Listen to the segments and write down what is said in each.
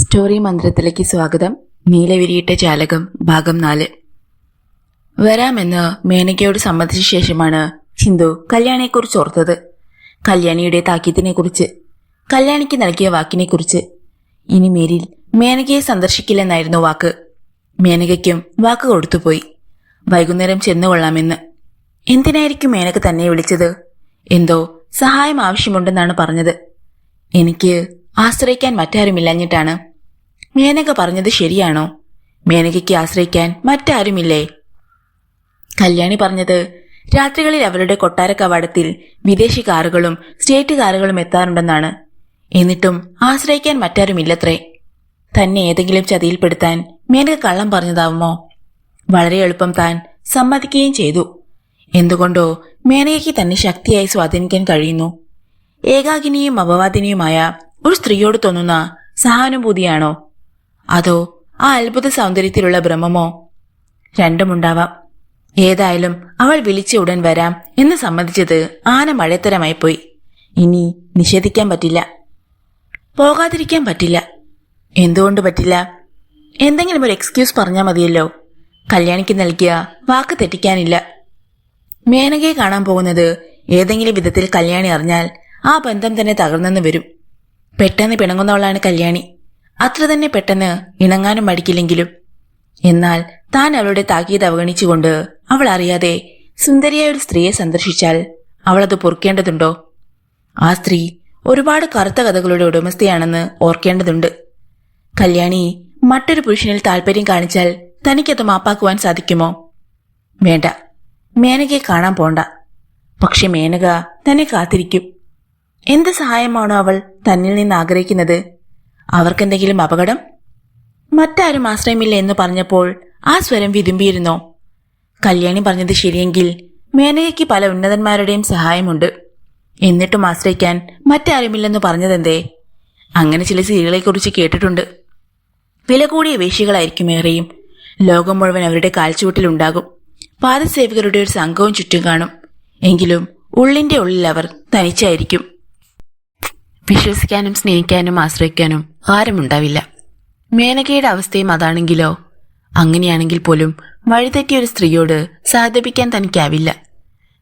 Story മന്ത്രത്തിലേക്ക് സ്വാഗതം. നീലവിരിയിട്ട ജാലകം ഭാഗം 4. വരാമെന്ന് മേനകയോട് സമ്മതിച്ച ശേഷമാണ് ചിന്തു കല്യാണിയെക്കുറിച്ച് ഓർത്തത്. കല്യാണിയുടെ താക്കീത്തിനെക്കുറിച്ച്, കല്യാണിക്ക് നൽകിയ വാക്കിനെക്കുറിച്ച്. ഇനി മേലിൽ മേനകയെ സന്ദർശിക്കില്ലെന്നായിരുന്നു വാക്ക്. മേനകയ്ക്കും വാക്ക് കൊടുത്തുപോയി. വൈകുന്നേരം ചെന്നുകൊള്ളാമെന്ന്. എന്തിനായിരിക്കും മേനക തന്നെ വിളിച്ചത്? എന്തോ സഹായം ആവശ്യമുണ്ടെന്നാണ് പറഞ്ഞത്. എനിക്ക് ആശ്രയിക്കാൻ മറ്റാരുമില്ലഞ്ഞിട്ടാണ്. മേനക പറഞ്ഞത് ശരിയാണോ? മേനകയ്ക്ക് ആശ്രയിക്കാൻ മറ്റാരുമില്ലേ? കല്യാണി പറഞ്ഞത് രാത്രികളിൽ അവരുടെ കൊട്ടാര കവാടത്തിൽ വിദേശി കാറുകളും സ്റ്റേറ്റ് കാറുകളും എത്താറുണ്ടെന്നാണ്. എന്നിട്ടും ആശ്രയിക്കാൻ മറ്റാരുമില്ലത്രേ. തന്നെ ഏതെങ്കിലും ചതിയിൽപ്പെടുത്താൻ മേനക കള്ളം പറഞ്ഞതാവുമോ? വളരെ എളുപ്പം താൻ സമ്മതിക്കുകയും ചെയ്തു. എന്തുകൊണ്ടോ മേനകയ്ക്ക് തന്നെ ശക്തിയായി സ്വാധീനിക്കാൻ കഴിയുന്നു. ഏകാകിനിയും അപവാദിനിയുമായ ഒരു സ്ത്രീയോട് തോന്നുന്ന സഹാനുഭൂതിയാണോ? അതോ ആ അത്ഭുത സൗന്ദര്യത്തിലുള്ള ഭ്രമമോ? രണ്ടുമുണ്ടാവാം. ഏതായാലും അവൾ വിളിച്ച ഉടൻ വരാം എന്ന് സമ്മതിച്ചത് ആന മഴത്തരമായി പോയി. ഇനി നിഷേധിക്കാൻ പറ്റില്ല, പോകാതിരിക്കാൻ പറ്റില്ല. എന്തുകൊണ്ട് പറ്റില്ല? എന്തെങ്കിലും ഒരു എക്സ്ക്യൂസ് പറഞ്ഞാൽ മതിയല്ലോ. കല്യാണിക്ക് നൽകിയ വാക്ക് തെറ്റിക്കാനില്ല. മേനകയെ കാണാൻ പോകുന്നത് ഏതെങ്കിലും വിധത്തിൽ കല്യാണി അറിഞ്ഞാൽ ആ ബന്ധം തന്നെ തകർന്നെന്ന് വരും. പെട്ടെന്ന് പിണങ്ങുന്നവളാണ് കല്യാണി. അത്ര തന്നെ പെട്ടെന്ന് ഇണങ്ങാനും മടിക്കില്ലെങ്കിലും. എന്നാൽ താൻ അവളുടെ താക്കീത് അവഗണിച്ചുകൊണ്ട് അവൾ അറിയാതെ സുന്ദരിയായ ഒരു സ്ത്രീയെ സന്ദർശിച്ചാൽ അവളത് പൊറുക്കേണ്ടതുണ്ടോ? ആ സ്ത്രീ ഒരുപാട് കറുത്ത കഥകളുടെ ഉടമസ്ഥയാണെന്ന് ഓർക്കേണ്ടതുണ്ട്. കല്യാണി മറ്റൊരു പുരുഷനിൽ താല്പര്യം കാണിച്ചാൽ തനിക്കത് മാപ്പാക്കുവാൻ സാധിക്കുമോ? വേണ്ട, മേനകയെ കാണാൻ പോണ്ട. പക്ഷെ മേനക തന്നെ കാത്തിരിക്കും. എന്ത് സഹായമാണോ അവൾ തന്നിൽ നിന്ന് ആഗ്രഹിക്കുന്നത്? അവർക്കെന്തെങ്കിലും അപകടം? മറ്റാരും ആശ്രയമില്ല എന്ന് പറഞ്ഞപ്പോൾ ആ സ്വരം വിതുമ്പിയിരുന്നോ? കല്യാണി പറഞ്ഞത് ശരിയെങ്കിൽ മേനകയ്ക്ക് പല ഉന്നതന്മാരുടെയും സഹായമുണ്ട്. എന്നിട്ടും ആശ്രയിക്കാൻ മറ്റാരുമില്ലെന്ന് പറഞ്ഞതെന്തേ? അങ്ങനെ ചില സ്ത്രീകളെക്കുറിച്ച് കേട്ടിട്ടുണ്ട്. വില കൂടിയ വേശ്യകളായിരിക്കും ഏറെയും. ലോകം മുഴുവൻ അവരുടെ കാൽച്ചുവട്ടിലുണ്ടാകും. പാദസേവകരുടെ ഒരു സംഘവും ചുറ്റും കാണും. എങ്കിലും ഉള്ളിന്റെ ഉള്ളിൽ അവർ തനിച്ചായിരിക്കും. വിശ്വസിക്കാനും സ്നേഹിക്കാനും ആശ്രയിക്കാനും ആരുമുണ്ടാവില്ല. മേനകയുടെ അവസ്ഥയും അതാണെങ്കിലോ? അങ്ങനെയാണെങ്കിൽ പോലും വഴിതെറ്റിയ ഒരു സ്ത്രീയോട് സഹതപിക്കാൻ തനിക്കാവില്ല.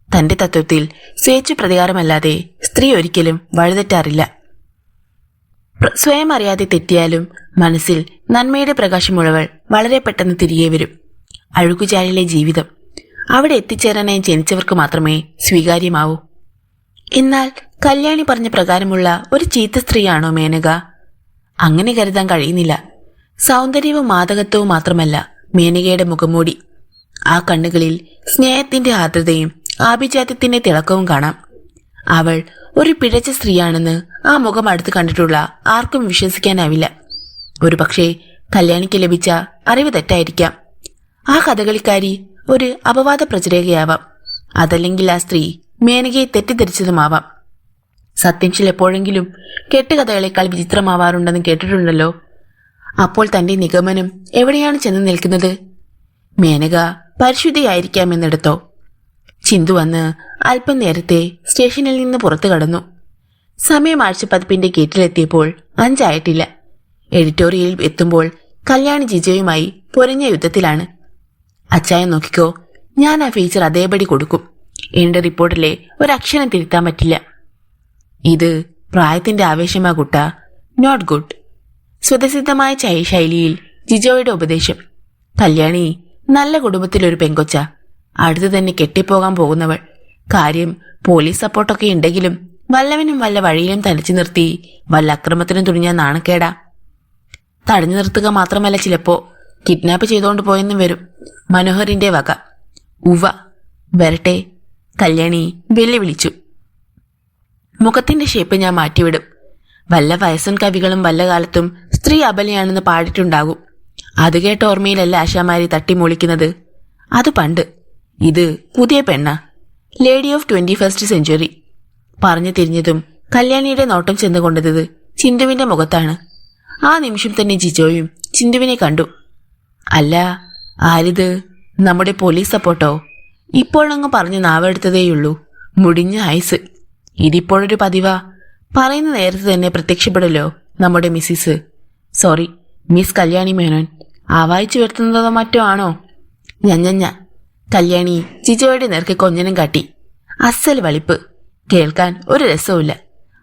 തന്റെ തത്വത്തിൽ സ്വേച്ഛ പ്രതികാരമല്ലാതെ സ്ത്രീ ഒരിക്കലും വഴിതെറ്റാറില്ല. സ്വയം അറിയാതെ തെറ്റിയാലും മനസ്സിൽ നന്മയുടെ പ്രകാശമുള്ളവൾ വളരെ പെട്ടെന്ന് തിരികെ വരും. അഴുകുചാലിലെ ജീവിതം അവിടെ എത്തിച്ചേരാനായി ജനിച്ചവർക്ക് മാത്രമേ സ്വീകാര്യമാവൂ. എന്നാൽ കല്യാണി പറഞ്ഞ പ്രകാരമുള്ള ഒരു ചീത്ത സ്ത്രീയാണോ മേനക? അങ്ങനെ കരുതാൻ കഴിയുന്നില്ല. സൗന്ദര്യവും മാദകത്വവും മാത്രമല്ല മേനകയുടെ മുഖംമൂടി. ആ കണ്ണുകളിൽ സ്നേഹത്തിന്റെ ആർദ്രതയും ആഭിജാത്യത്തിന്റെ തിളക്കവും കാണാം. അവൾ ഒരു പിഴച്ച സ്ത്രീയാണെന്ന് ആ മുഖം അടുത്ത് കണ്ടിട്ടുള്ള ആർക്കും വിശ്വസിക്കാനാവില്ല. ഒരു പക്ഷേ കല്യാണിക്ക് ലഭിച്ച അറിവ് തെറ്റായിരിക്കാം. ആ കഥകളിക്കാരി ഒരു അപവാദ പ്രചരകയാവാം. അതല്ലെങ്കിൽ ആ സ്ത്രീ മേനകയെ തെറ്റിദ്ധരിച്ചതുമാവാം. സത്യം ചിലപ്പോഴെങ്കിലും കെട്ടുകഥകളെക്കാൾ വിചിത്രമാവാറുണ്ടെന്ന് കേട്ടിട്ടുണ്ടല്ലോ. അപ്പോൾ തന്റെ നിഗമനം എവിടെയാണ് ചെന്ന് നിൽക്കുന്നത്? മേനക പരിശുദ്ധിയായിരിക്കാമെന്നെടുത്തോ? ചിന്തു വന്ന് അല്പം നേരത്തെ സ്റ്റേഷനിൽ നിന്ന് പുറത്തു കടന്നു. സമയം ആഴ്ചപ്പതിപ്പിന്റെ ഗേറ്റിലെത്തിയപ്പോൾ 5 ആയിട്ടില്ല. എഡിറ്റോറിയലിൽ എത്തുമ്പോൾ കല്യാണി ജിജോയുമായി പൊരിഞ്ഞ യുദ്ധത്തിലാണ്. അച്ചായ നോക്കിക്കോ, ഞാൻ ആ ഫീച്ചർ അതേപടി കൊടുക്കും. എന്റെ റിപ്പോർട്ടിലെ ഒരക്ഷരം തിരുത്താൻ പറ്റില്ല. ഇത് പ്രായത്തിന്റെ ആവേശമാ കുട്ട, നോട്ട് ഗുഡ്. സ്വതസിദ്ധമായ ശൈലിയിൽ ജിജോയുടെ ഉപദേശം. കല്യാണി നല്ല കുടുംബത്തിലൊരു പെങ്കൊച്ച, അടുത്തു തന്നെ കെട്ടിപ്പോകാൻ പോകുന്നവൾ. കാര്യം പോലീസ് സപ്പോർട്ടൊക്കെ ഉണ്ടെങ്കിലും വല്ലവനും വല്ല വഴിയിലും തനിച്ചു നിർത്തി വല്ല അക്രമത്തിനും തുനിഞ്ഞാൽ നാണക്കേടാ. തടഞ്ഞു നിർത്തുക മാത്രമല്ല, ചിലപ്പോ കിഡ്നാപ്പ് ചെയ്തുകൊണ്ട് പോയെന്നും വരും. മനോഹറിന്റെ വക. ഉവ്വ, വരട്ടെ. കല്യാണി വെല്ലുവിളിച്ചു. മുഖത്തിന്റെ ഷേപ്പ് ഞാൻ മാറ്റിവിടും. വല്ല വയസ്സൻ കവികളും വല്ല കാലത്തും സ്ത്രീ അബലയാണെന്ന് പാടിയിട്ടുണ്ടാകും. അത് കേട്ട ഓർമ്മയിലല്ല ആശാമാരി തട്ടിമൂളിക്കുന്നത്. അത് പണ്ട്. ഇത് പുതിയ പെണ്ണ, ലേഡി ഓഫ് 21st സെഞ്ച്വറി. പറഞ്ഞു തിരിഞ്ഞതും കല്യാണിയുടെ നോട്ടം ചെന്നുകൊണ്ടത് ചിന്തുവിന്റെ മുഖത്താണ്. ആ നിമിഷം തന്നെ ജിജോയും ചിന്തുവിനെ കണ്ടു. അല്ല, ആരിത്? നമ്മുടെ പോലീസ് സപ്പോർട്ടോ? ഇപ്പോഴങ്ങ് പറഞ്ഞ് നാവെടുത്തതേയുള്ളൂ. മുടിഞ്ഞ ഐസ്. ഇതിപ്പോഴൊരു പതിവാ. പറയുന്ന നേരത്തെ തന്നെ പ്രത്യക്ഷപ്പെടല്ലോ നമ്മുടെ Mrs. Sorry, miss Kalyani Menon. വായിച്ചു വരുത്തുന്നതോ മറ്റോ ആണോ? ഞഞ്ഞ. കല്യാണി ജിജോയുടെ നേർക്ക് കൊഞ്ഞനം കാട്ടി. അസൽ വളിപ്പ്. കേൾക്കാൻ ഒരു രസവുമില്ല.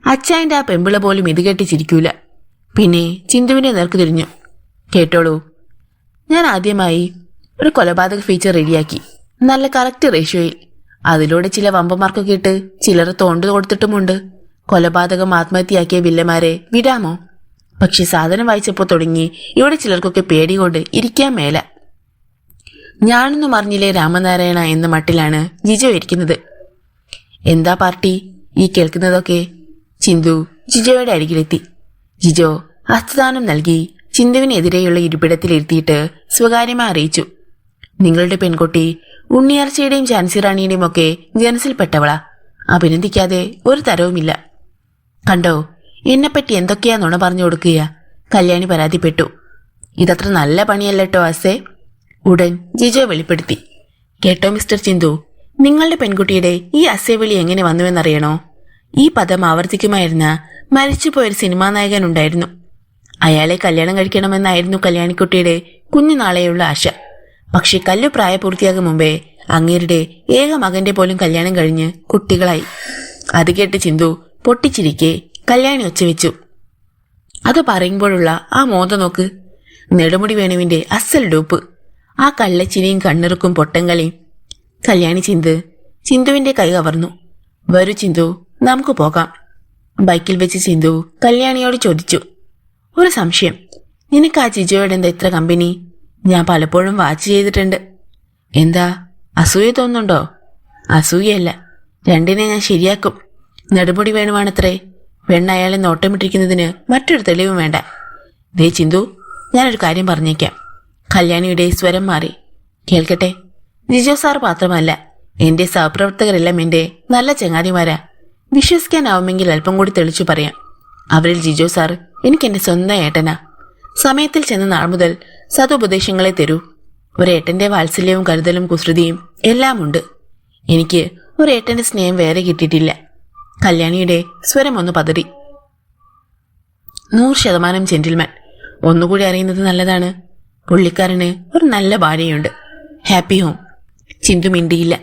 അച്ചായന്റെ ആ പെമ്പിള പോലും ഇത് കെട്ടി ചിരിക്കൂല. പിന്നെ ചിന്തുവിന്റെ നേർക്ക് തിരിഞ്ഞു. കേട്ടോളൂ, ഞാൻ ആദ്യമായി ഒരു കൊലപാതക ഫീച്ചർ റെഡിയാക്കി. നല്ല കറക്റ്റ് റേഷ്യോയിൽ. അതിലൂടെ ചില വമ്പന്മാർക്കൊക്കെ ഇട്ട് ചിലർ തോണ്ടു കൊടുത്തിട്ടുമുണ്ട്. കൊലപാതകം ആത്മഹത്യയാക്കിയ വില്ലന്മാരെ വിടാമോ? പക്ഷെ സാധനം വായിച്ചപ്പോൾ തുടങ്ങി ഇവിടെ ചിലർക്കൊക്കെ പേടികൊണ്ട് ഇരിക്കാൻ മേല. ഞാനൊന്നും അറിഞ്ഞില്ലേ രാമനാരായണ എന്ന മട്ടിലാണ് ജിജോ ഇരിക്കുന്നത്. എന്താ പാർട്ടി ഈ കേൾക്കുന്നതൊക്കെ? ചിന്തു ജിജോയുടെ അരികിലെത്തി. ജിജോ ഹസ്തദാനം നൽകി ചിന്തുവിനെതിരെയുള്ള ഇരിപ്പിടത്തിലിരുത്തിയിട്ട് സ്വകാര്യമായി അറിയിച്ചു. നിങ്ങളുടെ പെൺകുട്ടി ഉണ്ണിയാർച്ചയുടെയും ഝാൻസി റാണിയുടെയും ഒക്കെ ജനസിൽപ്പെട്ടവളാ. അഭിനന്ദിക്കാതെ ഒരു തരവുമില്ല. കണ്ടോ, എന്നെപ്പറ്റി എന്തൊക്കെയാ നുണ പറഞ്ഞു കൊടുക്കുക? കല്യാണി പരാതിപ്പെട്ടു. ഇതത്ര നല്ല പണിയല്ലോ അസേ. ഉടൻ ജിജോ വെളിപ്പെടുത്തി. കേട്ടോ മിസ്റ്റർ ചിന്തു, നിങ്ങളുടെ പെൺകുട്ടിയുടെ ഈ അസേവിളി എങ്ങനെ വന്നുവെന്നറിയണോ? ഈ പദം ആവർത്തിക്കുമായിരുന്ന മരിച്ചുപോയൊരു സിനിമാ നായകൻ ഉണ്ടായിരുന്നു. അയാളെ കല്യാണം കഴിക്കണമെന്നായിരുന്നു കല്യാണിക്കുട്ടിയുടെ കുഞ്ഞുനാളെയുള്ള ആശ. പക്ഷെ കല്ലു പ്രായപൂർത്തിയാകും മുമ്പേ അങ്ങേരുടെ ഏക മകന്റെ പോലും കല്യാണം കഴിഞ്ഞ് കുട്ടികളായി. അത് കേട്ട് ചിന്തു പൊട്ടിച്ചിരിക്കെ കല്യാണി ഒച്ചവെച്ചു. അത് പറയുമ്പോഴുള്ള ആ മോത നോക്ക്. നെടുമുടി വേണുവിന്റെ അസൽ ഡൂപ്പ്. ആ കള്ളച്ചിരിയും കണ്ണിറുക്കും പൊട്ടങ്കളിയും. കല്യാണി ചിന്തുവിന്റെ കൈ കവർന്നു. വരൂ ചിന്തു, നമുക്ക് പോകാം. ബൈക്കിൽ വെച്ച് ചിന്തു കല്യാണിയോട് ചോദിച്ചു. ഒരു സംശയം, നിനക്ക് ആ ജിജോയുടെ എന്താ ഇത്ര കമ്പനി? ഞാൻ പലപ്പോഴും വാച്ച് ചെയ്തിട്ടുണ്ട്. എന്താ, അസൂയ തോന്നുന്നുണ്ടോ? അസൂയല്ല, രണ്ടിനെ ഞാൻ ശരിയാക്കും. നെടുമുടി വേണുവാണത്രേ. പെണ്ണ് അയാളെ നോട്ടമിട്ടിരിക്കുന്നതിന് മറ്റൊരു തെളിവും വേണ്ട. ദേ ചിന്തു, ഞാനൊരു കാര്യം പറഞ്ഞേക്കാം. കല്യാണിയുടെ സ്വരം മാറി. കേൾക്കട്ടെ. ജിജോ സാർ മാത്രമല്ല, എന്റെ സഹപ്രവർത്തകരെല്ലാം എന്റെ നല്ല ചങ്ങാതിമാരാ. വിശ്വസിക്കാനാവുമെങ്കിൽ അല്പം കൂടി തെളിച്ചു പറയാം. അവരിൽ ജിജോ സാർ എനിക്ക് എന്റെ സ്വന്തം ഏട്ടനാ. സമയത്തിൽ ചെന്ന നാൾ മുതൽ സതുപദേശങ്ങളെ തരൂ. ഒരേട്ടന്റെ വാത്സല്യവും കരുതലും കുസൃതിയും എല്ലാം ഉണ്ട്. എനിക്ക് ഒരേട്ടന്റെ സ്നേഹം വേറെ കിട്ടിയിട്ടില്ല. കല്യാണിയുടെ സ്വരം ഒന്ന് പതറി. 100% ജെന്റിൽമാൻ. ഒന്നുകൂടി അറിയുന്നത് നല്ലതാണ്. പുള്ളിക്കാരന് ഒരു നല്ല ഭാര്യയുണ്ട്. Happy home. ചിന്തു മിണ്ടിയില്ല.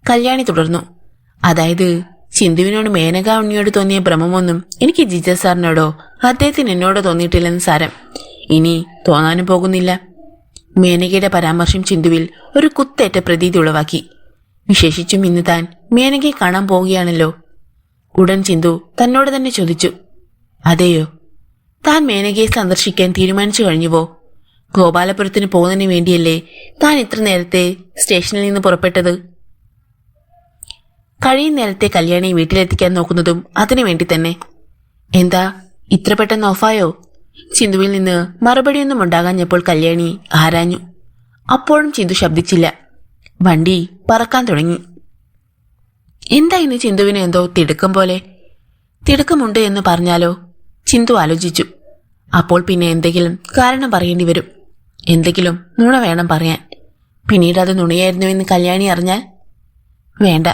കല്യാണി തുടർന്നു. അതായത് ചിന്തുവിനോട് മേനക ഉണ്ണിയോട് തോന്നിയ ഭ്രമമൊന്നും എനിക്ക് ജിജ സാറിനോടോ അദ്ദേഹത്തിന് എന്നോടോ തോന്നിയിട്ടില്ലെന്ന് സാരം. ഇനി തോന്നാനും പോകുന്നില്ല. മേനകയുടെ പരാമർശം ചിന്തുവിൽ ഒരു കുത്തേറ്റ പ്രതീതി ഉളവാക്കി. വിശേഷിച്ചും ഇന്ന് താൻ മേനകയെ കാണാൻ പോവുകയാണല്ലോ. ഉടൻ ചിന്തു തന്നോട് തന്നെ ചോദിച്ചു. അതെയോ, താൻ മേനകയെ സന്ദർശിക്കാൻ തീരുമാനിച്ചു കഴിഞ്ഞുവോ? ഗോപാലപുരത്തിന് പോകുന്നതിന് വേണ്ടിയല്ലേ താൻ ഇത്ര നേരത്തെ സ്റ്റേഷനിൽ നിന്ന് പുറപ്പെട്ടത്? കഴിയും നേരത്തെ കല്യാണിയെ വീട്ടിലെത്തിക്കാൻ നോക്കുന്നതും അതിനു വേണ്ടി തന്നെ. എന്താ ഇത്ര പെട്ടെന്ന് ഓഫായോ? ചിന്തുവിൽ നിന്ന് മറുപടിയൊന്നും ഉണ്ടാകാഞ്ഞപ്പോൾ കല്യാണി ആരാഞ്ഞു. അപ്പോഴും ചിന്തു ശബ്ദിച്ചില്ല. വണ്ടി പറക്കാൻ തുടങ്ങി. എന്താ ഇന്ന് ചിന്തുവിന് എന്തോ തിടുക്കം പോലെ? തിടുക്കമുണ്ട് എന്ന് പറഞ്ഞാലോ? ചിന്തു ആലോചിച്ചു. അപ്പോൾ പിന്നെ എന്തെങ്കിലും കാരണം പറയേണ്ടി വരും. എന്തെങ്കിലും നുണ വേണം പറയാൻ. പിന്നീട് അത് നുണയായിരുന്നുവെന്ന് കല്യാണി അറിഞ്ഞാൽ? വേണ്ട,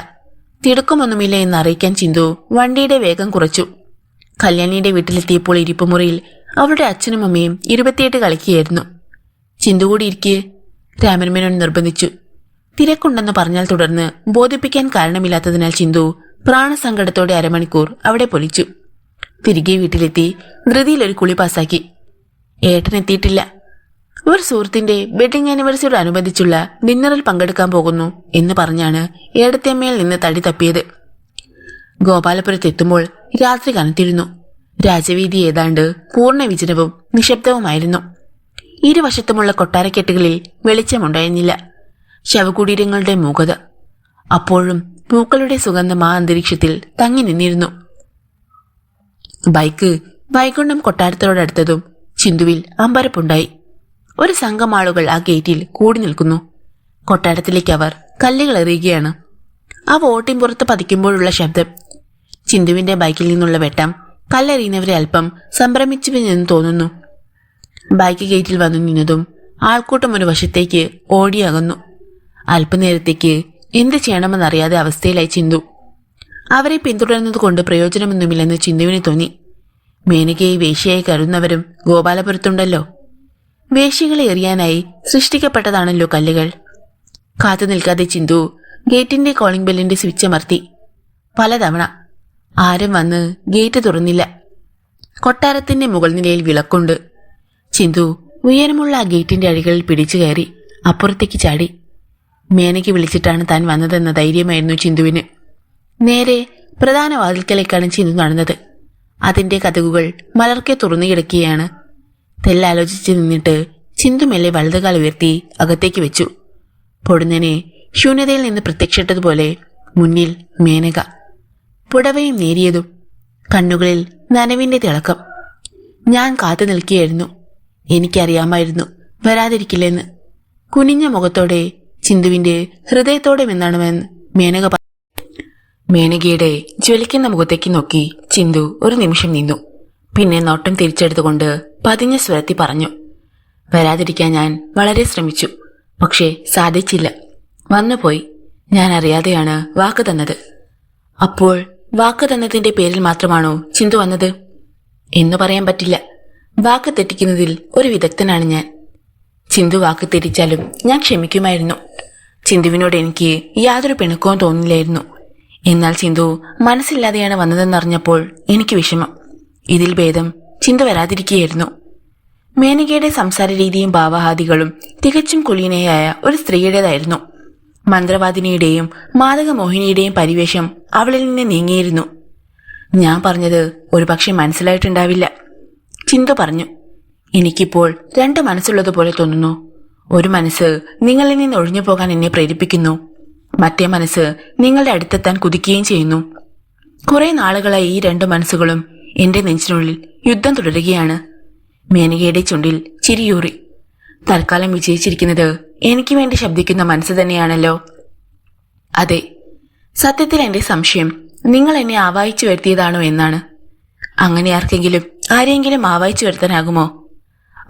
തിടുക്കമൊന്നുമില്ല എന്ന് അറിയിക്കാൻ ചിന്തു വണ്ടിയുടെ വേഗം കുറച്ചു. കല്യാണിയുടെ വീട്ടിലെത്തിയപ്പോൾ ഇരിപ്പുമുറിയിൽ അവളുടെ അച്ഛനും അമ്മയും 28 കളിക്കുകയായിരുന്നു. ചിന്തു കൂടി ഇരിക്കെ രാമൻമേനോൻ നിർബന്ധിച്ചു. തിരക്കുണ്ടെന്ന് പറഞ്ഞാൽ തുടർന്ന് ബോധിപ്പിക്കാൻ കാരണമില്ലാത്തതിനാൽ ചിന്തു പ്രാണസങ്കടത്തോടെ അരമണിക്കൂർ അവിടെ പൊലിച്ചു. തിരികെ വീട്ടിലെത്തി ധൃതിയിൽ ഒരു കുളി പാസാക്കി. ഏട്ടനെത്തിയിട്ടില്ല. ഒരു സുഹൃത്തിന്റെ വെഡിങ് ആനിവേഴ്സറിയോട് അനുബന്ധിച്ചുള്ള ഡിന്നറിൽ പങ്കെടുക്കാൻ പോകുന്നു എന്ന് പറഞ്ഞാണ് ഏടത്തിയമ്മയിൽ നിന്ന് തടി തപ്പിയത്. ഗോപാലപുരത്തെത്തുമ്പോൾ രാത്രി കനത്തിരുന്നു. രാജവീതി ഏതാണ്ട് പൂർണ്ണ വിജനവും നിശബ്ദവുമായിരുന്നു. ഇരുവശത്തുമുള്ള കൊട്ടാരക്കെട്ടുകളിൽ വെളിച്ചമുണ്ടായിരുന്നില്ല. ശവകുടീരങ്ങളുടെ മൂകത. അപ്പോഴും പൂക്കളുടെ സുഗന്ധം ആ അന്തരീക്ഷത്തിൽ തങ്ങി നിന്നിരുന്നു. ബൈക്ക് വൈകുണ്ഠം കൊട്ടാരത്തോടടുത്തതും ചിന്തുവിൽ അമ്പരപ്പുണ്ടായി. ഒരു സംഘം ആളുകൾ ആ ഗേറ്റിൽ കൂടി നിൽക്കുന്നു. കൊട്ടാരത്തിലേക്ക് അവർ കല്ലുകൾ എറിയുകയാണ്. ആ വോട്ടിംപുറത്ത് പതിക്കുമ്പോഴുള്ള ശബ്ദം. ചിന്തുവിന്റെ ബൈക്കിൽ നിന്നുള്ള വെട്ടം കല്ലെറിയുന്നവരെ അല്പം സംഭ്രമിച്ചുവെന്ന് തോന്നുന്നു. ബൈക്ക് ഗേറ്റിൽ വന്നു നിന്നതും ആൾക്കൂട്ടം ഒരു വശത്തേക്ക് ഓടിയകന്നു. അല്പനേരത്തേക്ക് എന്ത് ചെയ്യണമെന്നറിയാതെ അവസ്ഥയിലായി ചിന്തു. അവരെ പിന്തുടരുന്നത് കൊണ്ട് പ്രയോജനമൊന്നുമില്ലെന്ന് ചിന്തുവിന് തോന്നി. മേനകയെ വേശ്യയായി കരുതുന്നവരും ഗോപാലപുരത്തുണ്ടല്ലോ. വേശ്യകളെ എറിയാനായി സൃഷ്ടിക്കപ്പെട്ടതാണല്ലോ കല്ലുകൾ. കാത്തു നിൽക്കാതെ ചിന്തു ഗേറ്റിന്റെ കോളിംഗ് ബെല്ലിന്റെ സ്വിച്ച് അമർത്തി. പലതവണ. ആരും വന്ന് ഗേറ്റ് തുറന്നില്ല. കൊട്ടാരത്തിന്റെ മുകൾ നിലയിൽ വിളക്കുണ്ട്. ചിന്തു ഉയരമുള്ള ആ ഗേറ്റിന്റെ അഴികളിൽ പിടിച്ചു കയറി അപ്പുറത്തേക്ക് ചാടി. മേനയ്ക്ക് വിളിച്ചിട്ടാണ് താൻ വന്നതെന്ന ധൈര്യമായിരുന്നു ചിന്തുവിന്. നേരെ പ്രധാന വാതിൽക്കലേക്കാണ് ചിന്തു നടന്നത്. അതിന്റെ കതകുകൾ മലർക്കെ തുറന്നു കിടക്കുകയാണ്. തെല്ലാലോചിച്ച് നിന്നിട്ട് ചിന്തു മെല്ലെ വലതുകാൽ ഉയർത്തി അകത്തേക്ക് വെച്ചു. പൊടുന്നനെ ശൂന്യതയിൽ നിന്ന് പ്രത്യക്ഷപ്പെട്ടതുപോലെ മുന്നിൽ മേനക. പുടവയും നേരിയതും, കണ്ണുകളിൽ നനവിന്റെ തിളക്കം. ഞാൻ കാത്തു നിൽക്കുകയായിരുന്നു. എനിക്കറിയാമായിരുന്നു വരാതിരിക്കില്ലെന്ന്. കുനിഞ്ഞ മുഖത്തോടെ, ചിന്തുവിന്റെ ഹൃദയത്തോടെ മെന്നാണമെന്ന് മേനക പറഞ്ഞു. മേനകയുടെ ജ്വലിക്കുന്ന മുഖത്തേക്ക് നോക്കി ചിന്തു ഒരു നിമിഷം നിന്നു. പിന്നെ നോട്ടം തിരിച്ചെടുത്തുകൊണ്ട് പതിഞ്ഞ സ്വരത്തിൽ പറഞ്ഞു, വരാതിരിക്കാൻ ഞാൻ വളരെ ശ്രമിച്ചു. പക്ഷേ സാധിച്ചില്ല. വന്നുപോയി. ഞാൻ അറിയാതെയാണ് വാക്ക് തന്നത്. അപ്പോൾ വാക്ക് തന്നതിന്റെ പേരിൽ മാത്രമാണോ ചിന്തു വന്നത്? എന്നു പറയാൻ പറ്റില്ല. വാക്ക് തെറ്റിക്കുന്നതിൽ ഒരു വിദഗ്ധനാണ് ഞാൻ. ചിന്തു വാക്ക് തെറ്റിച്ചാലും ഞാൻ ക്ഷമിക്കുമായിരുന്നു. ചിന്തുവിനോട് എനിക്ക് യാതൊരു പിണക്കവും തോന്നില്ലായിരുന്നു. എന്നാൽ ചിന്തു മനസ്സില്ലാതെയാണ് വന്നതെന്നറിഞ്ഞപ്പോൾ എനിക്ക് വിഷമം. ഇതിൽ ഭേദം ചിന്തു വരാതിരിക്കുകയായിരുന്നു. മേനകയുടെ സംസാര രീതിയും ഭാവഹാദികളും തികച്ചും കുലീനയായ ഒരു സ്ത്രീയുടേതായിരുന്നു. മന്ത്രവാദിനിയുടെയും മാതകമോഹിനിയുടെയും പരിവേഷം അവളിൽ നിന്ന് നീങ്ങിയിരുന്നു. ഞാൻ പറഞ്ഞത് ഒരുപക്ഷെ മനസ്സിലായിട്ടുണ്ടാവില്ല. ചിന്തു പറഞ്ഞു, എനിക്കിപ്പോൾ രണ്ട് മനസ്സുള്ളതുപോലെ തോന്നുന്നു. ഒരു മനസ്സ് നിങ്ങളിൽ നിന്ന് ഒഴിഞ്ഞു പോകാൻ എന്നെ പ്രേരിപ്പിക്കുന്നു. മറ്റേ മനസ്സ് നിങ്ങളുടെ അടുത്തെത്താൻ കുതിക്കുകയും ചെയ്യുന്നു. കുറെ നാളുകളായി ഈ രണ്ടു മനസ്സുകളും എന്റെ നെഞ്ചിനുള്ളിൽ യുദ്ധം തുടരുകയാണ്. മേനകയുടെ ചുണ്ടിൽ ചിരിയൂറി. തൽക്കാലം വിജയിച്ചിരിക്കുന്നത് എനിക്ക് വേണ്ടി ശബ്ദിക്കുന്ന മനസ്സ് തന്നെയാണല്ലോ. അതെ, സത്യത്തിൽ എന്റെ സംശയം നിങ്ങൾ എന്നെ ആവാഹിച്ചു വരുത്തിയതാണോ എന്നാണ്. അങ്ങനെ ആരെങ്കിലും ആവാഹിച്ചു വരുത്താനാകുമോ?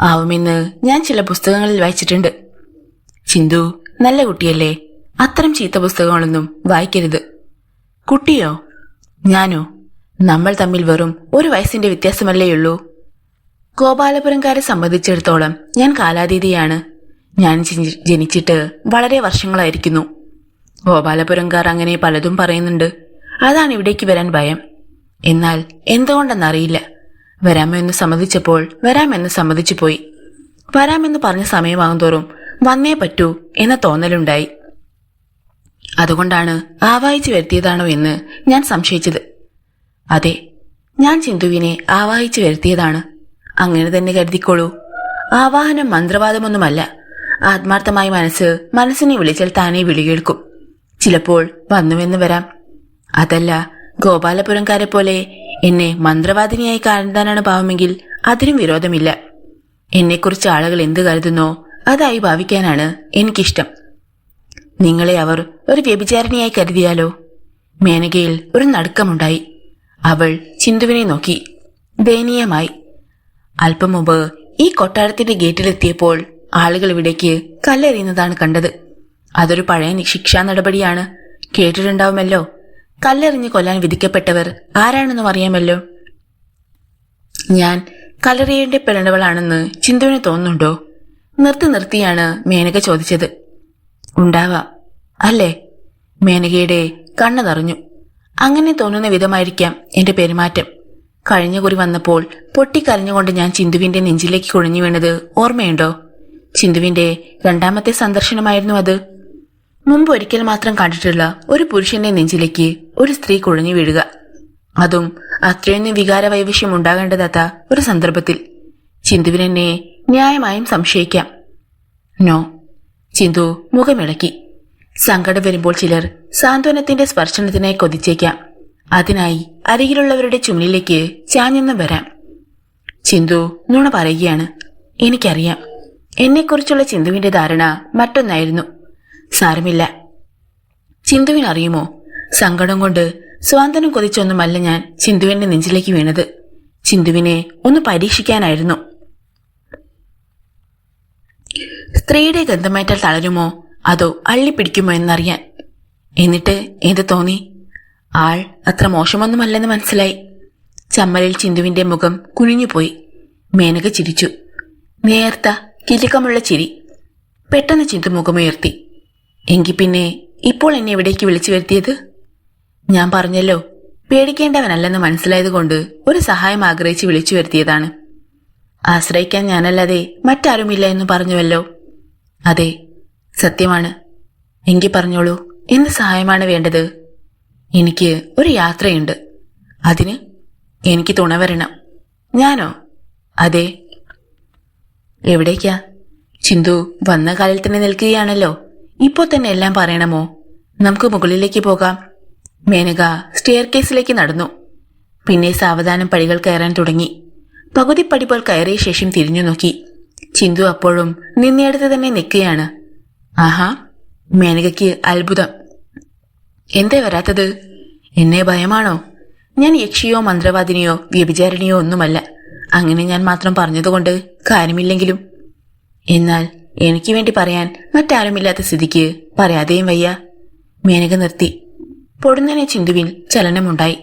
ആവുമെന്ന് ഞാൻ ചില പുസ്തകങ്ങളിൽ വായിച്ചിട്ടുണ്ട്. ചിന്തു നല്ല കുട്ടിയല്ലേ? അത്തരം ചീത്ത പുസ്തകങ്ങളൊന്നും വായിക്കരുത്. കുട്ടിയോ? ഞാനോ? നമ്മൾ തമ്മിൽ വെറും 1 വയസ്സിന്റെ വ്യത്യാസമല്ലേയുള്ളൂ. ഗോപാലപുരംകാരെ സംബന്ധിച്ചിടത്തോളം ഞാൻ കാലാതീതയാണ്. ഞാൻ ജനിച്ചിട്ട് വളരെ വർഷങ്ങളായിരിക്കുന്നു. ഗോപാലപുരംകാർ അങ്ങനെ പലതും പറയുന്നുണ്ട്. അതാണ് ഇവിടേക്ക് വരാൻ ഭയം. എന്നാൽ എന്തുകൊണ്ടെന്നറിയില്ല. വരാമെന്ന് സമ്മതിച്ചു പോയി. വരാമെന്ന് പറഞ്ഞ സമയമാകും തോറും വന്നേ പറ്റൂ എന്ന തോന്നലുണ്ടായി. അതുകൊണ്ടാണ് ആവാഹിച്ചു വരുത്തിയതാണോ എന്ന് ഞാൻ സംശയിച്ചത്. അതെ, ഞാൻ ചിന്തുവിനെ ആവാഹിച്ചു വരുത്തിയതാണ്. അങ്ങനെ തന്നെ കരുതിക്കോളൂ. ആവാഹനം മന്ത്രവാദമൊന്നുമല്ല. ആത്മാർത്ഥമായി മനസ്സിനെ വിളിച്ചാൽ താനേ വിളി കേൾക്കും. ചിലപ്പോൾ വന്നുവെന്ന് വരാം. അതല്ല, ഗോപാലപുരംകാരെ പോലെ എന്നെ മന്ത്രവാദിനിയായി കാണാനാണ് ഭാവമെങ്കിൽ അതിനും വിരോധമില്ല. എന്നെക്കുറിച്ച് ആളുകൾ എന്ത് കരുതുന്നോ അതായി ഭാവിക്കാനാണ് എനിക്കിഷ്ടം. നിങ്ങളെ അവർ ഒരു വ്യഭിചാരിണിയായി കരുതിയാലോ? മേനകയിൽ ഒരു നടുക്കമുണ്ടായി. അവൾ ചിന്തുവിനെ നോക്കി ദയനീയമായി. അല്പം മുമ്പ് ഈ കൊട്ടാരത്തിന്റെ ഗേറ്റിലെത്തിയപ്പോൾ ആളുകൾ ഇവിടേക്ക് കല്ലെറിയുന്നതാണ് കണ്ടത്. അതൊരു പഴയ ശിക്ഷാ നടപടിയാണ്. കേട്ടിട്ടുണ്ടാവുമല്ലോ. കല്ലെറിഞ്ഞ് കൊല്ലാൻ വിധിക്കപ്പെട്ടവർ ആരാണെന്നും അറിയാമല്ലോ. ഞാൻ കല്ലെറിയപ്പെടേണ്ടവളാണെന്ന് ചിന്തുവിന് തോന്നുന്നുണ്ടോ? നിർത്തിയാണ് മേനക ചോദിച്ചത്. ഉണ്ടാവാം അല്ലേ? മേനകയുടെ കണ്ണു നിറഞ്ഞു. അങ്ങനെ തോന്നുന്ന വിധമായിരിക്കാം എന്റെ പെരുമാറ്റം. കഴിഞ്ഞ കുറി വന്നപ്പോൾ പൊട്ടിക്കരഞ്ഞുകൊണ്ട് ഞാൻ ചിന്തുവിന്റെ നെഞ്ചിലേക്ക് കുഴഞ്ഞു വീണത് ഓർമ്മയുണ്ടോ? ചിന്തുവിന്റെ 2ാമത്തെ സന്ദർശനമായിരുന്നു അത്. മുമ്പ് ഒരിക്കൽ മാത്രം കണ്ടിട്ടുള്ള ഒരു പുരുഷന്റെ നെഞ്ചിലേക്ക് ഒരു സ്ത്രീ കുഴഞ്ഞു വീഴുക, അതും അത്രയൊന്നും വികാര വൈവശ്യം ഉണ്ടാകേണ്ടതാത്ത ഒരു സന്ദർഭത്തിൽ. ചിന്തുവിനെന്നെ ന്യായമായും സംശയിക്കാം. നോ. ചിന്തു മുഖമിളക്കി. സങ്കടം വരുമ്പോൾ ചിലർ സാന്ത്വനത്തിന്റെ സ്പർശനത്തിനായി കൊതിച്ചേക്കാം. അതിനായി അരികിലുള്ളവരുടെ ചുമലിലേക്ക് ചാഞ്ഞെന്നും വരാം. ചിന്തു നുണ പറയുകയാണ്. എനിക്കറിയാം. എന്നെക്കുറിച്ചുള്ള ചിന്തുവിന്റെ ധാരണ മറ്റൊന്നായിരുന്നു. സാരമില്ല. ചിന്തുവിനറിയുമോ, സങ്കടം കൊണ്ട് സ്വാന്തനം കൊതിച്ചൊന്നുമല്ല ഞാൻ ചിന്തുവിന്റെ നെഞ്ചിലേക്ക് വീണത്. ചിന്തുവിനെ ഒന്ന് പരീക്ഷിക്കാനായിരുന്നു. സ്ത്രീയുടെ ഗന്ധമേറ്റാൽ തളരുമോ അതോ അള്ളിപ്പിടിക്കുമോ എന്നറിയാൻ. എന്നിട്ട് എന്ത് തോന്നി? ആൾ അത്ര മോശമൊന്നുമല്ലെന്ന് മനസ്സിലായി. ചമ്മലിൽ ചിന്തുവിന്റെ മുഖം കുനിഞ്ഞുപോയി. മേനക ചിരിച്ചു. നേർത്ത കിലുക്കമുള്ള ചിരി. പെട്ടെന്ന് ചിന്തു മുഖമുയർത്തി. എങ്കിൽ പിന്നെ ഇപ്പോൾ എന്നെ എവിടേക്ക് വിളിച്ചു വരുത്തിയത്? ഞാൻ പറഞ്ഞല്ലോ, പേടിക്കേണ്ടവനല്ലെന്ന് മനസ്സിലായതുകൊണ്ട് ഒരു സഹായം ആഗ്രഹിച്ച് വിളിച്ചു വരുത്തിയതാണ്. ആശ്രയിക്കാൻ ഞാനല്ലാതെ മറ്റാരുമില്ല എന്ന് പറഞ്ഞുവല്ലോ. അതെ, സത്യമാണ്. എങ്കിൽ പറഞ്ഞോളൂ, എന്ത് സഹായമാണ് വേണ്ടത്? എനിക്ക് ഒരു യാത്രയുണ്ട്. അതിന് എനിക്ക് തുണ വരണം. ഞാനോ? അതെ. എവിടേക്കാ? ചിന്തു വന്ന കാലിൽ തന്നെ നിൽക്കുകയാണല്ലോ. ഇപ്പോൾ തന്നെ എല്ലാം പറയണമോ? നമുക്ക് മുകളിലേക്ക് പോകാം. മേനക സ്റ്റെയർ കേസിലേക്ക് നടന്നു. പിന്നെ സാവധാനം പടികൾ കയറാൻ തുടങ്ങി. പകുതി പടിപ്പോൾ കയറിയ ശേഷം തിരിഞ്ഞു നോക്കി. ചിന്തു അപ്പോഴും നിന്നയിടത്ത് തന്നെ നിൽക്കുകയാണ്. ആഹാ, മേനകയ്ക്ക് അത്ഭുതം. എന്തേ വരാത്തത്? എന്നെ ഭയമാണോ? ഞാൻ യക്ഷിയോ മന്ത്രവാദിനിയോ വ്യഭിചാരിണിയോ ഒന്നുമല്ല. അങ്ങനെ ഞാൻ മാത്രം പറഞ്ഞതുകൊണ്ട് കാര്യമില്ലെങ്കിലും. എന്നാൽ എനിക്ക് വേണ്ടി പറയാൻ മറ്റാരുമില്ലാത്ത സ്ഥിതിക്ക് പറയാതെയും വയ്യ. മേനക നിർത്തി. പൊടുന്നനെ ചിന്തുവിൽ ചലനമുണ്ടായി.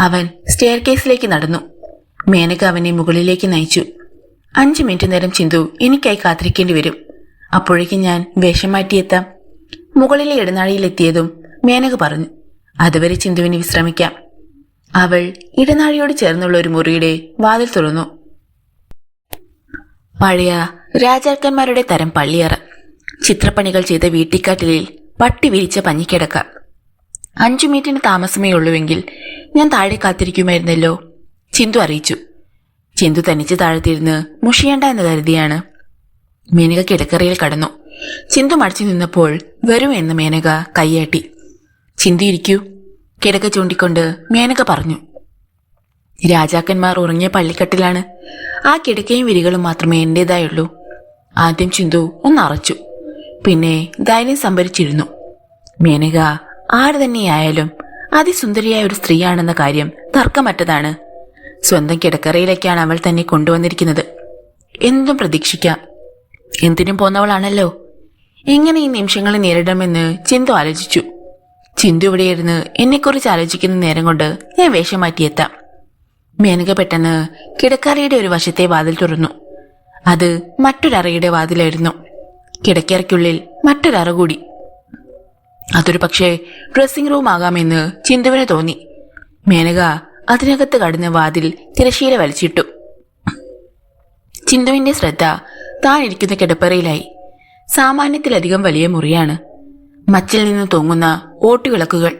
അവൻ സ്റ്റെയർ കേസിലേക്ക് നടന്നു. മേനക അവനെ മുകളിലേക്ക് നയിച്ചു. 5 മിനിറ്റ് നേരം ചിന്തു എനിക്കായി കാത്തിരിക്കേണ്ടി വരും. അപ്പോഴേക്കും ഞാൻ വേഷം മാറ്റിയെത്താം. മുകളിലെ ഇടനാഴിയിലെത്തിയതും മേനക പറഞ്ഞു, അതുവരെ ചിന്തുവിന് വിശ്രമിക്കാം. അവൾ ഇടനാഴിയോട് ചേർന്നുള്ള ഒരു മുറിയുടെ വാതിൽ തുറന്നു. പഴയ രാജാക്കന്മാരുടെ തരം പള്ളിയറ. ചിത്രപ്പണികൾ ചെയ്ത വീട്ടിക്കാട്ടിലിൽ പട്ടി വിരിച്ച പഞ്ഞിക്കിടക്ക. 5 മിനിറ്റിന് താമസമേ ഉള്ളൂവെങ്കിൽ ഞാൻ താഴെ കാത്തിരിക്കുമായിരുന്നല്ലോ, ചിന്തു അറിയിച്ചു. ചിന്തു തനിച്ച് താഴത്തിരുന്ന് മുഷിയണ്ട എന്ന് കരുതിയാണ് മേനക കിടക്കറയിൽ കടന്നു. ചിന്തു മടിച്ചു നിന്നപ്പോൾ വരൂ എന്ന് മേനക കയ്യാട്ടി. ചിന്തു ഇരിക്കൂ, കിടക്ക ചൂണ്ടിക്കൊണ്ട് മേനക പറഞ്ഞു. രാജാക്കന്മാർ ഉറങ്ങിയ പള്ളിക്കട്ടിലാണ്. ആ കിടക്കയും വിരികളും മാത്രമേ എന്റേതായുള്ളൂ. ആദ്യം ചിന്തു ഒന്നറച്ചു, പിന്നെ ധൈര്യം സംഭരിച്ചിരുന്നു. മേനക ആര് തന്നെയായാലും അതിസുന്ദരിയായ ഒരു സ്ത്രീയാണെന്ന കാര്യം തർക്കമറ്റതാണ്. സ്വന്തം കിടക്കറയിലേക്കാണ് അവൾ തന്നെ കൊണ്ടുവന്നിരിക്കുന്നത്. എന്തും പ്രതീക്ഷിക്കാം. എന്തിനും പോന്നവളാണല്ലോ. എങ്ങനെ ഈ നിമിഷങ്ങളെ നേരിടാമെന്ന് ചിന്തു ആലോചിച്ചു. ചിന്തു ഇവിടെയിരുന്ന് എന്നെക്കുറിച്ച് ആലോചിക്കുന്ന നേരം കൊണ്ട് ഞാൻ വേഷം മാറ്റിയെത്താം. മേനക പെട്ടെന്ന് കിടക്കറയുടെ ഒരു വശത്തെ വാതിൽ തുറന്നു. അത് മറ്റൊരറയുടെ വാതിലായിരുന്നു. കിടക്കറയ്ക്കുള്ളിൽ മറ്റൊരറ കൂടി. അതൊരു പക്ഷേ ഡ്രസ്സിംഗ് റൂം ആകാമെന്ന് ചിന്തുവിന് തോന്നി. മേനക അതിനകത്ത് കടന്ന് വാതിൽ തിരശ്ശീല വലിച്ചിട്ടു. ചിന്തുവിന്റെ ശ്രദ്ധ താൻ ഇരിക്കുന്ന കിടപ്പറയിലായി. സാമാന്യത്തിലധികം വലിയ മുറിയാണ്. മച്ചിൽ നിന്ന് തൂങ്ങുന്ന ഓട്ടുവിളക്കുകൾ.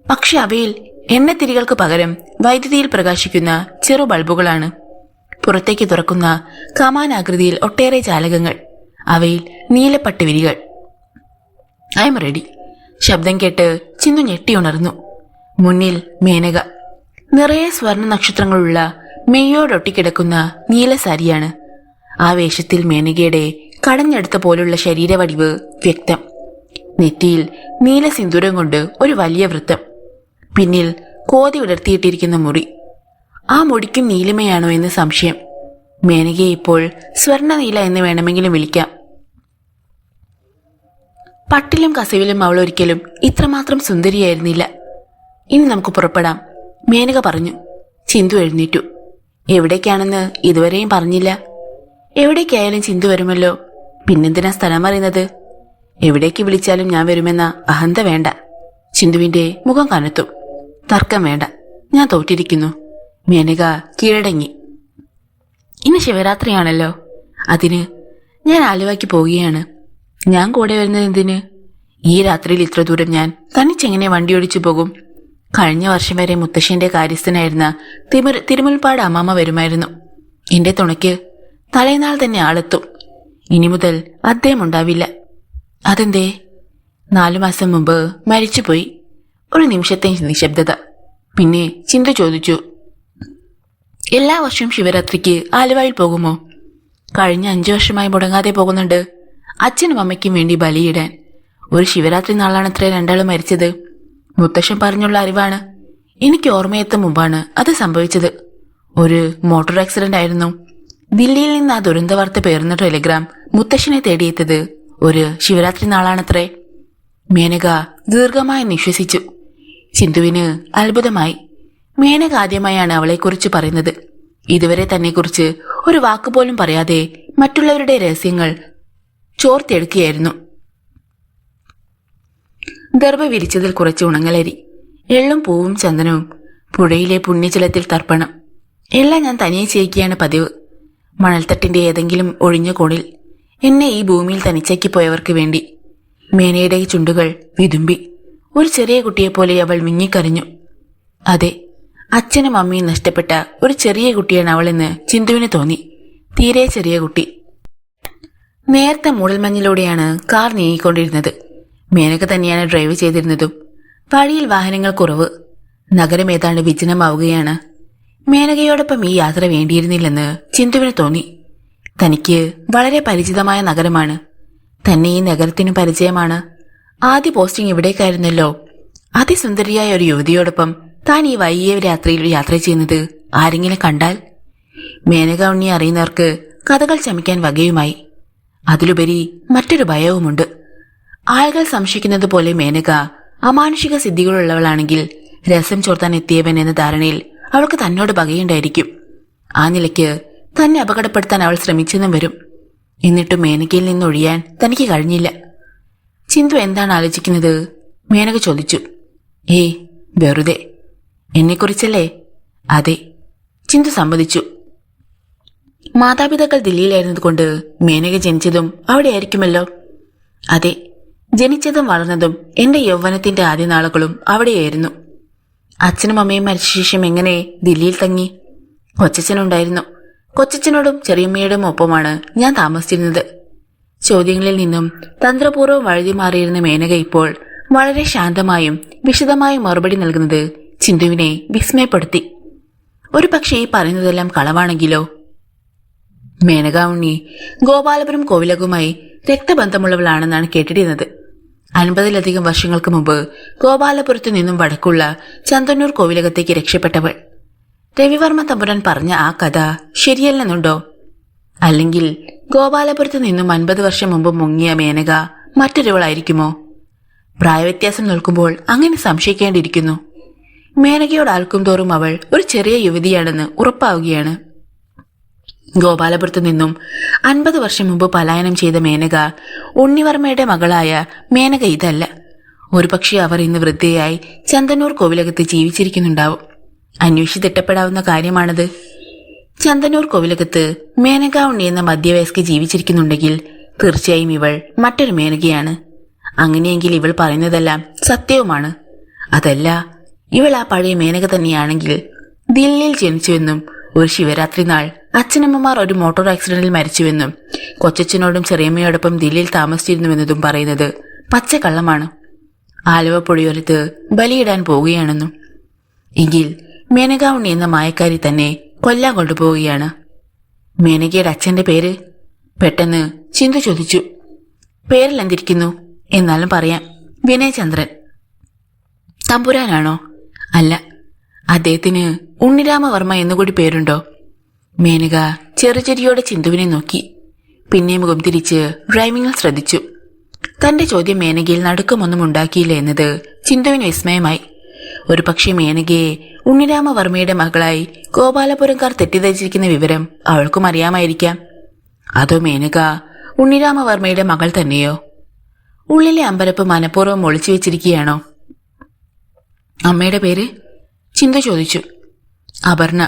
പക്ഷെ അവയിൽ എണ്ണത്തിരികൾക്ക് പകരം വൈദ്യുതിയിൽ പ്രകാശിക്കുന്ന ചെറു ബൾബുകളാണ്. പുറത്തേക്ക് തുറക്കുന്ന കമാനാകൃതിയിൽ ഒട്ടേറെ ജാലകങ്ങൾ. അവയിൽ നീലപ്പട്ട് വിരികൾ. I am ready. ശബ്ദം കേട്ട് ചിന്തു ഞെട്ടിയുണർന്നു. മുന്നിൽ മേനക. നിറയെ സ്വർണ്ണ നക്ഷത്രങ്ങളുള്ള മെയ്യോടൊട്ടിക്കിടക്കുന്ന നീല സാരിയാണ്. ആ വേഷത്തിൽ മേനകയുടെ കടഞ്ഞെടുത്ത പോലുള്ള ശരീരവടിവ് വ്യക്തം. നെറ്റിയിൽ നീല സിന്ദൂരം കൊണ്ട് ഒരു വലിയ വൃത്തം. പിന്നിൽ കോതി വിടർത്തിയിട്ടിരിക്കുന്ന മുടി. ആ മുടിക്കും നീലിമയാണോ എന്ന് സംശയം. മേനകയെ ഇപ്പോൾ സ്വർണ്ണനീല എന്ന് വേണമെങ്കിലും വിളിക്കാം. പട്ടിലും കസവിലും അവൾ ഒരിക്കലും ഇത്രമാത്രം സുന്ദരിയായിരുന്നില്ല. ഇനി നമുക്ക് പുറപ്പെടാം, മേനക പറഞ്ഞു. ചിന്തു എഴുന്നേറ്റു. എവിടേക്കാണെന്ന് ഇതുവരെയും പറഞ്ഞില്ല. എവിടേക്കായാലും ചിന്തു വരുമല്ലോ. പിന്നെന്തിനാ സ്ഥലം അറിയുന്നത്? എവിടേക്ക് വിളിച്ചാലും ഞാൻ വരുമെന്ന അഹന്ത വേണ്ട. ചിന്തുവിന്റെ മുഖം കനത്തു. തർക്കം വേണ്ട, ഞാൻ തോറ്റിരിക്കുന്നു. മേനക കീഴടങ്ങി. ഇന്ന് ശിവരാത്രിയാണല്ലോ. അതിന് ഞാൻ ആലുവയ്ക്ക് പോവുകയാണ്. ഞാൻ കൂടെ വരുന്നത് എന്തിന്? ഈ രാത്രിയിൽ ഇത്ര ദൂരം ഞാൻ തനിച്ചെങ്ങനെ വണ്ടിയോടിച്ചു പോകും? കഴിഞ്ഞ വർഷം വരെ മുത്തശ്ശന്റെ കാര്യസ്ഥനായിരുന്ന തിരുമുൽപ്പാട് അമ്മാമ്മ വരുമായിരുന്നു എന്റെ തുണയ്ക്ക്. തലേനാൾ തന്നെ ആളെത്തും. ഇനി മുതൽ അദ്ദേഹം ഉണ്ടാവില്ല. അതെന്തേ? 4 മാസം മുമ്പ് മരിച്ചുപോയി. ഒരു നിമിഷത്തെ നിശബ്ദത. പിന്നെ ചിന്തു ചോദിച്ചു, എല്ലാ വർഷവും ശിവരാത്രിക്ക് ആലുവയിൽ പോകുമോ? കഴിഞ്ഞ 5 വർഷമായി മുടങ്ങാതെ പോകുന്നുണ്ട്. അച്ഛനും അമ്മയ്ക്കും വേണ്ടി ബലിയിടാൻ. ഒരു ശിവരാത്രി നാളാണത്രേ രണ്ടാളും മരിച്ചത്. മുത്തശ്ശൻ പറഞ്ഞുള്ള അറിവാണ്. എനിക്ക് ഓർമ്മയെത്തും മുമ്പാണ് അത് സംഭവിച്ചത്. ഒരു മോട്ടോർ ആക്സിഡന്റ് ആയിരുന്നു. ദില്ലിയിൽ നിന്ന് ആ ദുരന്ത വാർത്ത പേർന്ന ടെലിഗ്രാം മുത്തശ്ശനെ തേടിയെത്തത് ഒരു ശിവരാത്രി നാളാണത്രേ. മേനക ദീർഘമായി നിശ്വസിച്ചു. ചിന്തുവിന് അത്ഭുതമായി. മേനക ആദ്യമായാണ് അവളെക്കുറിച്ച് പറയുന്നത്. ഇതുവരെ തന്നെക്കുറിച്ച് ഒരു വാക്കുപോലും പറയാതെ മറ്റുള്ളവരുടെ രഹസ്യങ്ങൾ ചോർത്തെടുക്കുകയായിരുന്നു. ദർഭ വിരിച്ചതിൽ കുറച്ച് ഉണങ്ങലരി, എള്ളും പൂവും ചന്ദനവും, പുഴയിലെ പുണ്യജലത്തിൽ തർപ്പണം, എല്ലാം ഞാൻ തനിയെ ചെയ്യിക്കുകയാണ് പതിവ്. മണൽത്തട്ടിന്റെ ഏതെങ്കിലും ഒഴിഞ്ഞ കോണിൽ എന്നെ ഈ ഭൂമിയിൽ തനിച്ചാക്കി പോയവർക്ക് വേണ്ടി. മേനയുടെ ചുണ്ടുകൾ വിതുമ്പി. ഒരു ചെറിയ കുട്ടിയെപ്പോലെ അവൾ മിങ്ങിക്കരഞ്ഞു. അതെ, അച്ഛനും അമ്മയും നഷ്ടപ്പെട്ട ഒരു ചെറിയ കുട്ടിയാണ് അവളെന്ന് ചിന്തുവിന് തോന്നി. തീരെ ചെറിയ കുട്ടി. നേരത്തെ മൂടൽമഞ്ഞിലൂടെയാണ് കാർ നീങ്ങിക്കൊണ്ടിരുന്നത്. മേനക തന്നെയാണ് ഡ്രൈവ് ചെയ്തിരുന്നതും. വഴിയിൽ വാഹനങ്ങൾ കുറവ്. നഗരം ഏതാണ്ട് വിജനമാവുകയാണ്. മേനകയോടൊപ്പം ഈ യാത്ര വേണ്ടിയിരുന്നില്ലെന്ന് ചിന്തുവിന് തോന്നി. തനിക്ക് വളരെ പരിചിതമായ നഗരമാണ്. തന്നെ ഈ നഗരത്തിനു പരിചയമാണ്. ആദ്യ പോസ്റ്റിംഗ് ഇവിടേക്കായിരുന്നല്ലോ. അതിസുന്ദരിയായ ഒരു യുവതിയോടൊപ്പം താൻ ഈ വൈകിയ രാത്രിയിൽ യാത്ര ചെയ്യുന്നത് ആരെങ്കിലും കണ്ടാൽ? മേനക ഉണ്ണി അറിയുന്നവർക്ക് കഥകൾ ചമയ്ക്കാൻ വകയുമായി. അതിലുപരി മറ്റൊരു ഭയവുമുണ്ട്. ആളുകൾ സംശയിക്കുന്നത് പോലെ മേനക അമാനുഷിക സിദ്ധികളുള്ളവളാണെങ്കിൽ രസം ചോർത്താൻ എത്തിയവൻ എന്ന ധാരണയിൽ അവൾക്ക് തന്നോട് പകയുണ്ടായിരിക്കും. ആ നിലയ്ക്ക് തന്നെ അപകടപ്പെടുത്താൻ അവൾ ശ്രമിച്ചെന്നും വരും. എന്നിട്ടും മേനകയിൽ നിന്നൊഴിയാൻ തനിക്ക് കഴിഞ്ഞില്ല. ചിന്തു എന്താണ് ആലോചിക്കുന്നത്? മേനക ചോദിച്ചു. വെറുതെ. എന്നെക്കുറിച്ചല്ലേ? അതെ, ചിന്തു സമ്മതിച്ചു. മാതാപിതാക്കൾ ദില്ലിയിലായിരുന്നതുകൊണ്ട് മേനക ജനിച്ചതും അവിടെയായിരിക്കുമല്ലോ. അതെ, ജനിച്ചതും വളർന്നതും എന്റെ യൗവനത്തിന്റെ ആദ്യ നാളുകളും അവിടെയായിരുന്നു. അച്ഛനും അമ്മയും മരിച്ച ശേഷം എങ്ങനെ ദില്ലിയിൽ തങ്ങി? കൊച്ചച്ഛനുണ്ടായിരുന്നു. കൊച്ചച്ഛനോടും ചെറിയമ്മയോടും ഒപ്പമാണ് ഞാൻ താമസിച്ചിരുന്നത്. ചോദ്യങ്ങളിൽ നിന്നും തന്ത്രപൂർവ്വം വഴുതി മാറിയിരുന്ന മേനക ഇപ്പോൾ വളരെ ശാന്തമായും വിശദമായും മറുപടി നൽകുന്നത് ചിന്തുവിനെ വിസ്മയപ്പെടുത്തി. ഒരു പക്ഷേ ഈ പറയുന്നതെല്ലാം കളവാണെങ്കിലോ? മേനക ഉണ്ണി ഗോപാലപുരം കോവിലകവുമായി രക്തബന്ധമുള്ളവളാണെന്നാണ് കേട്ടിരുന്നത്. 50-ലധികം വർഷങ്ങൾക്ക് മുമ്പ് ഗോപാലപുരത്തു നിന്നും വടക്കുള്ള ചന്ദന്നൂർ കോവിലകത്തേക്ക് രക്ഷപ്പെട്ടവൾ. രവിവർമ്മ തമ്പുരാൻ പറഞ്ഞ ആ കഥ ശരിയല്ലെന്നുണ്ടോ? അല്ലെങ്കിൽ ഗോപാലപുരത്തു നിന്നും 50 വർഷം മുമ്പ് മുങ്ങിയ മേനക മറ്റൊരുവളായിരിക്കുമോ? പ്രായവ്യത്യാസം നിൽക്കുമ്പോൾ അങ്ങനെ സംശയിക്കേണ്ടിയിരിക്കുന്നു. മേനകയോട് ആൽക്കും തോറും അവൾ ഒരു ചെറിയ യുവതിയാണെന്ന് ഉറപ്പാവുകയാണ്. ഗോപാലപുരത്തു നിന്നും 50 വർഷം മുമ്പ് പലായനം ചെയ്ത മേനക ഉണ്ണിവർമ്മയുടെ മകളായ മേനക ഇതല്ല. ഒരുപക്ഷെ അവർ ഇന്ന് വൃദ്ധയായി ചന്ദന്നൂർ കോവിലകത്ത് ജീവിച്ചിരിക്കുന്നുണ്ടാവും. അന്വേഷിച്ചിട്ടപ്പെടാവുന്ന കാര്യമാണത്. ചന്ദന്നൂർ കോവിലകത്ത് മേനക ഉണ്ണി എന്ന മധ്യവയസ്ക ജീവിച്ചിരിക്കുന്നുണ്ടെങ്കിൽ തീർച്ചയായും ഇവൾ മറ്റൊരു മേനകയാണ്. അങ്ങനെയെങ്കിൽ ഇവൾ പറയുന്നതെല്ലാം സത്യവുമാണ്. അതല്ല, ഇവൾ ആ പഴയ മേനക തന്നെയാണെങ്കിൽ ദില്ലിയിൽ ജനിച്ചുവെന്നും ഒരു ശിവരാത്രി നാൾ അച്ഛനമ്മമാർ ഒരു മോട്ടോർ ആക്സിഡന്റിൽ മരിച്ചുവെന്നും കൊച്ചച്ഛനോടും ചെറിയമ്മയോടൊപ്പം ദില്ലിയിൽ താമസിച്ചിരുന്നുവെന്നതും പറയുന്നത് പച്ചക്കള്ളമാണ്. ആലുവ പുഴയോരത്ത് ബലിയിടാൻ പോവുകയാണെന്നും. എങ്കിൽ മേനക ഉണ്ണി എന്ന മായക്കാരി തന്നെ കൊല്ലാൻ കൊണ്ടുപോവുകയാണ്. മേനകയുടെ അച്ഛന്റെ പേര്? പെട്ടെന്ന് ചിന്തു ചോദിച്ചു. പേരിൽ എന്തിരിക്കുന്നു? എന്നാലും പറയാം. വിനയചന്ദ്രൻ. തമ്പുരാനാണോ? അല്ല, അദ്ദേഹത്തിന് ഉണ്ണിരാമവർമ്മ എന്നുകൂടി പേരുണ്ടോ? മേനക ചെറുചെരിയോടെ ചിന്തുവിനെ നോക്കി. പിന്നെ മുഖം തിരിച്ച് ഡ്രൈവിംഗിൽ ശ്രദ്ധിച്ചു. തന്റെ ചോദ്യം മേനകയിൽ നടുക്കമൊന്നും ഉണ്ടാക്കിയില്ല എന്നത് ചിന്തുവിന് വിസ്മയമായി. ഒരു പക്ഷേ മേനകയെ ഉണ്ണിരാമവർമ്മയുടെ മകളായി ഗോപാലപുരംകാർ തെറ്റിദ്ധരിച്ചിരിക്കുന്ന വിവരം അവൾക്കും അറിയാമായിരിക്കാം. അതോ മേനക ഉണ്ണിരാമവർമ്മയുടെ മകൾ തന്നെയോ? ഉള്ളിലെ അമ്പരപ്പ് മനഃപൂർവ്വം ഒളിച്ചു വെച്ചിരിക്കുകയാണോ? അമ്മയുടെ പേര്? ചിന്തു ചോദിച്ചു. അപർണ.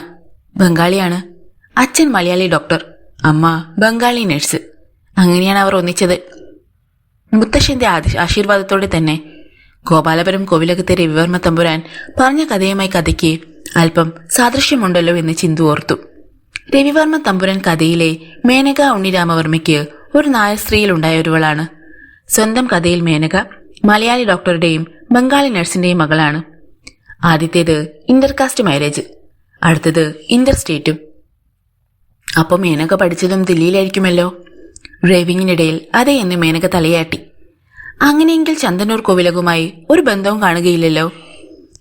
ബംഗാളിയാണ്. അച്ഛൻ മലയാളി ഡോക്ടർ, അമ്മ ബംഗാളി നഴ്സ്. അങ്ങനെയാണ് അവർ ഒന്നിച്ചത്. മുത്തശ്ശന്റെ ആശീർവാദത്തോടെ തന്നെ. ഗോപാലപുരം കോവിലകത്തെ രവിവർമ്മ തമ്പുരാൻ പറഞ്ഞ കഥയുമായി കഥയ്ക്ക് അല്പം സാദൃശ്യമുണ്ടല്ലോ എന്ന് ചിന്തു ഓർത്തു. രവിവർമ്മ തമ്പുരാൻ കഥയിലെ മേനക ഉണ്ണിരാമവർമ്മയ്ക്ക് ഒരു നായർ സ്ത്രീയിൽ ഉണ്ടായ ഒരുവളാണ്. സ്വന്തം കഥയിൽ മേനക മലയാളി ഡോക്ടറുടെയും ബംഗാളി നഴ്സിന്റെയും മകളാണ്. ആദ്യത്തേത് ഇന്റർകാസ്റ്റ് മാരേജ്, അടുത്തത് ഇന്റർ സ്റ്റേറ്റും. അപ്പം മേനക പഠിച്ചതും ദില്ലിയിലായിരിക്കുമല്ലോ. ഡ്രൈവിംഗിനിടയിൽ അതേ എന്ന് മേനക തലയാട്ടി. അങ്ങനെയെങ്കിൽ ചന്ദന്നൂർ കോവിലകവുമായി ഒരു ബന്ധവും കാണുകയില്ലല്ലോ.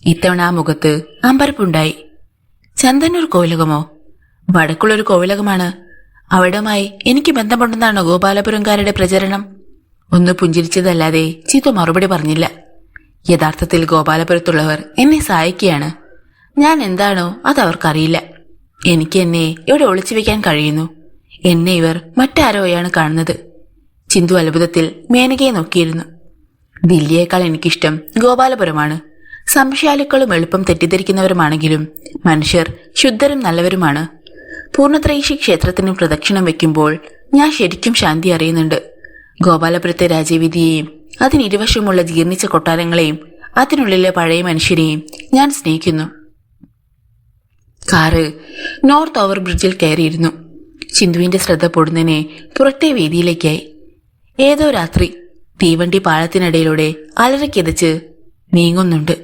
ഇത്തവണ ആ മുഖത്ത് അമ്പരപ്പുണ്ടായി. ചന്ദന്നൂർ കോവിലകമോ? വടക്കുള്ളൊരു കോവിലകമാണ്. അവിടമായി എനിക്ക് ബന്ധമുണ്ടെന്നാണ് ഗോപാലപുരംകാരുടെ പ്രചരണം. ഒന്ന് പുഞ്ചിരിച്ചതല്ലാതെ ചിത്തു മറുപടി പറഞ്ഞില്ല. യഥാർത്ഥത്തിൽ ഗോപാലപുരത്തുള്ളവർ എന്നെ സഹായിക്കുകയാണ്. ഞാൻ എന്താണോ അതവർക്കറിയില്ല. എനിക്ക് എന്നെ ഇവിടെ ഒളിച്ചു വെക്കാൻ കഴിയുന്നു. എന്നെ ഇവർ മറ്റാരോയാണ് കാണുന്നത്. ചിന്തു അത്ഭുതത്തിൽ മേനകയെ നോക്കിയിരുന്നു. ദില്ലിയേക്കാൾ എനിക്കിഷ്ടം ഗോപാലപുരമാണ്. സംശയാലുക്കളും എളുപ്പം തെറ്റിദ്ധരിക്കുന്നവരുമാണെങ്കിലും മനുഷ്യർ ശുദ്ധരും നല്ലവരുമാണ്. പൂർണ്ണത്രയീശി ക്ഷേത്രത്തിന് പ്രദക്ഷിണം വെക്കുമ്പോൾ ഞാൻ ശരിക്കും ശാന്തി അറിയുന്നുണ്ട്. ഗോപാലപുരത്തെ രാജവീതിയെയും അതിനിരുവശമുള്ള ജീർണിച്ച കൊട്ടാരങ്ങളെയും അതിനുള്ളിലെ പഴയ മനുഷ്യരെയും ഞാൻ സ്നേഹിക്കുന്നു. കാറ് നോർത്ത് ഓവർ ബ്രിഡ്ജിൽ കയറിയിരുന്നു. ചിന്തുവിന്റെ ശ്രദ്ധ പൊടുന്നതിനെ പുറത്തെ വേദിയിലേക്കായി. ഏതോ രാത്രി തീവണ്ടി പാളത്തിനിടയിലൂടെ അലറിക്കിതച്ച് നീങ്ങുന്നുണ്ട്.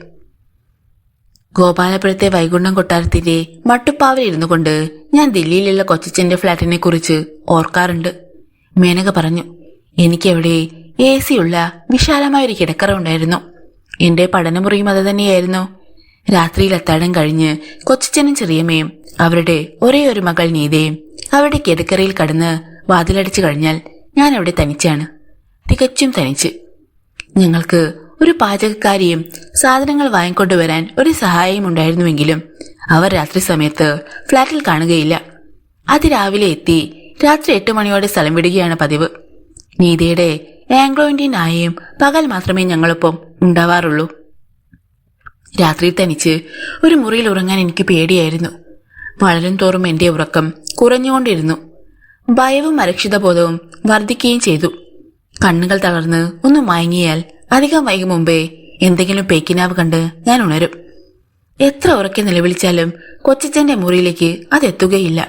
ഗോപാലപുരത്തെ വൈകുണ്ഠം കൊട്ടാരത്തിന്റെ മട്ടുപ്പാവിൽ ഇരുന്നു കൊണ്ട് ഞാൻ ദില്ലിയിലുള്ള കൊച്ചച്ഛന്റെ ഫ്ലാറ്റിനെ കുറിച്ച് ഓർക്കാറുണ്ട്. മേനക പറഞ്ഞു. എനിക്കവിടെ AC ഉള്ള വിശാലമായൊരു കിടക്കറ ഉണ്ടായിരുന്നു. എന്റെ പഠനമുറിയും അത് തന്നെയായിരുന്നു. രാത്രിയിൽ അത്താഴം കഴിഞ്ഞ് കൊച്ചച്ഛനും ചെറിയമ്മയും അവരുടെ ഒരേ ഒരു മകൾ നീതയും അവരുടെ കിടക്കറയിൽ കടന്ന് വാതിലടച്ചു കഴിഞ്ഞാൽ ഞാൻ അവിടെ തനിച്ചാണ്, തികച്ചും തനിച്ച്. ഞങ്ങൾക്ക് ഒരു പാചകക്കാരിയും സാധനങ്ങൾ വാങ്ങിക്കൊണ്ടുവരാൻ ഒരു സഹായിയും ഉണ്ടായിരുന്നുവെങ്കിലും അവർ രാത്രി സമയത്ത് ഫ്ലാറ്റിൽ കാണുകയില്ല. അതിരാവിലെ എത്തി രാത്രി 8 മണിയോടെ സ്ഥലം വിടുകയാണ് പതിവ്. നീതയുടെ ആംഗ്ലോ ഇന്ത്യൻ ആയയും പകൽ മാത്രമേ ഞങ്ങളൊപ്പം ഉണ്ടാവാറുള്ളൂ. രാത്രി തനിച്ച് ഒരു മുറിയിൽ ഉറങ്ങാൻ എനിക്ക് പേടിയായിരുന്നു. വളരും തോറും എന്റെ ഉറക്കം കുറഞ്ഞുകൊണ്ടിരുന്നു. ഭയവും അരക്ഷിതബോധവും വർദ്ധിക്കുകയും ചെയ്തു. കണ്ണുകൾ തകർന്ന് ഒന്ന് മയങ്ങിയാൽ അധികം വൈകും മുമ്പേ എന്തെങ്കിലും പേക്കിനാവ് കണ്ട് ഞാൻ ഉണരും. എത്ര ഉറക്കെ നിലവിളിച്ചാലും കൊച്ചച്ഛന്റെ മുറിയിലേക്ക് അതെത്തുകയില്ല.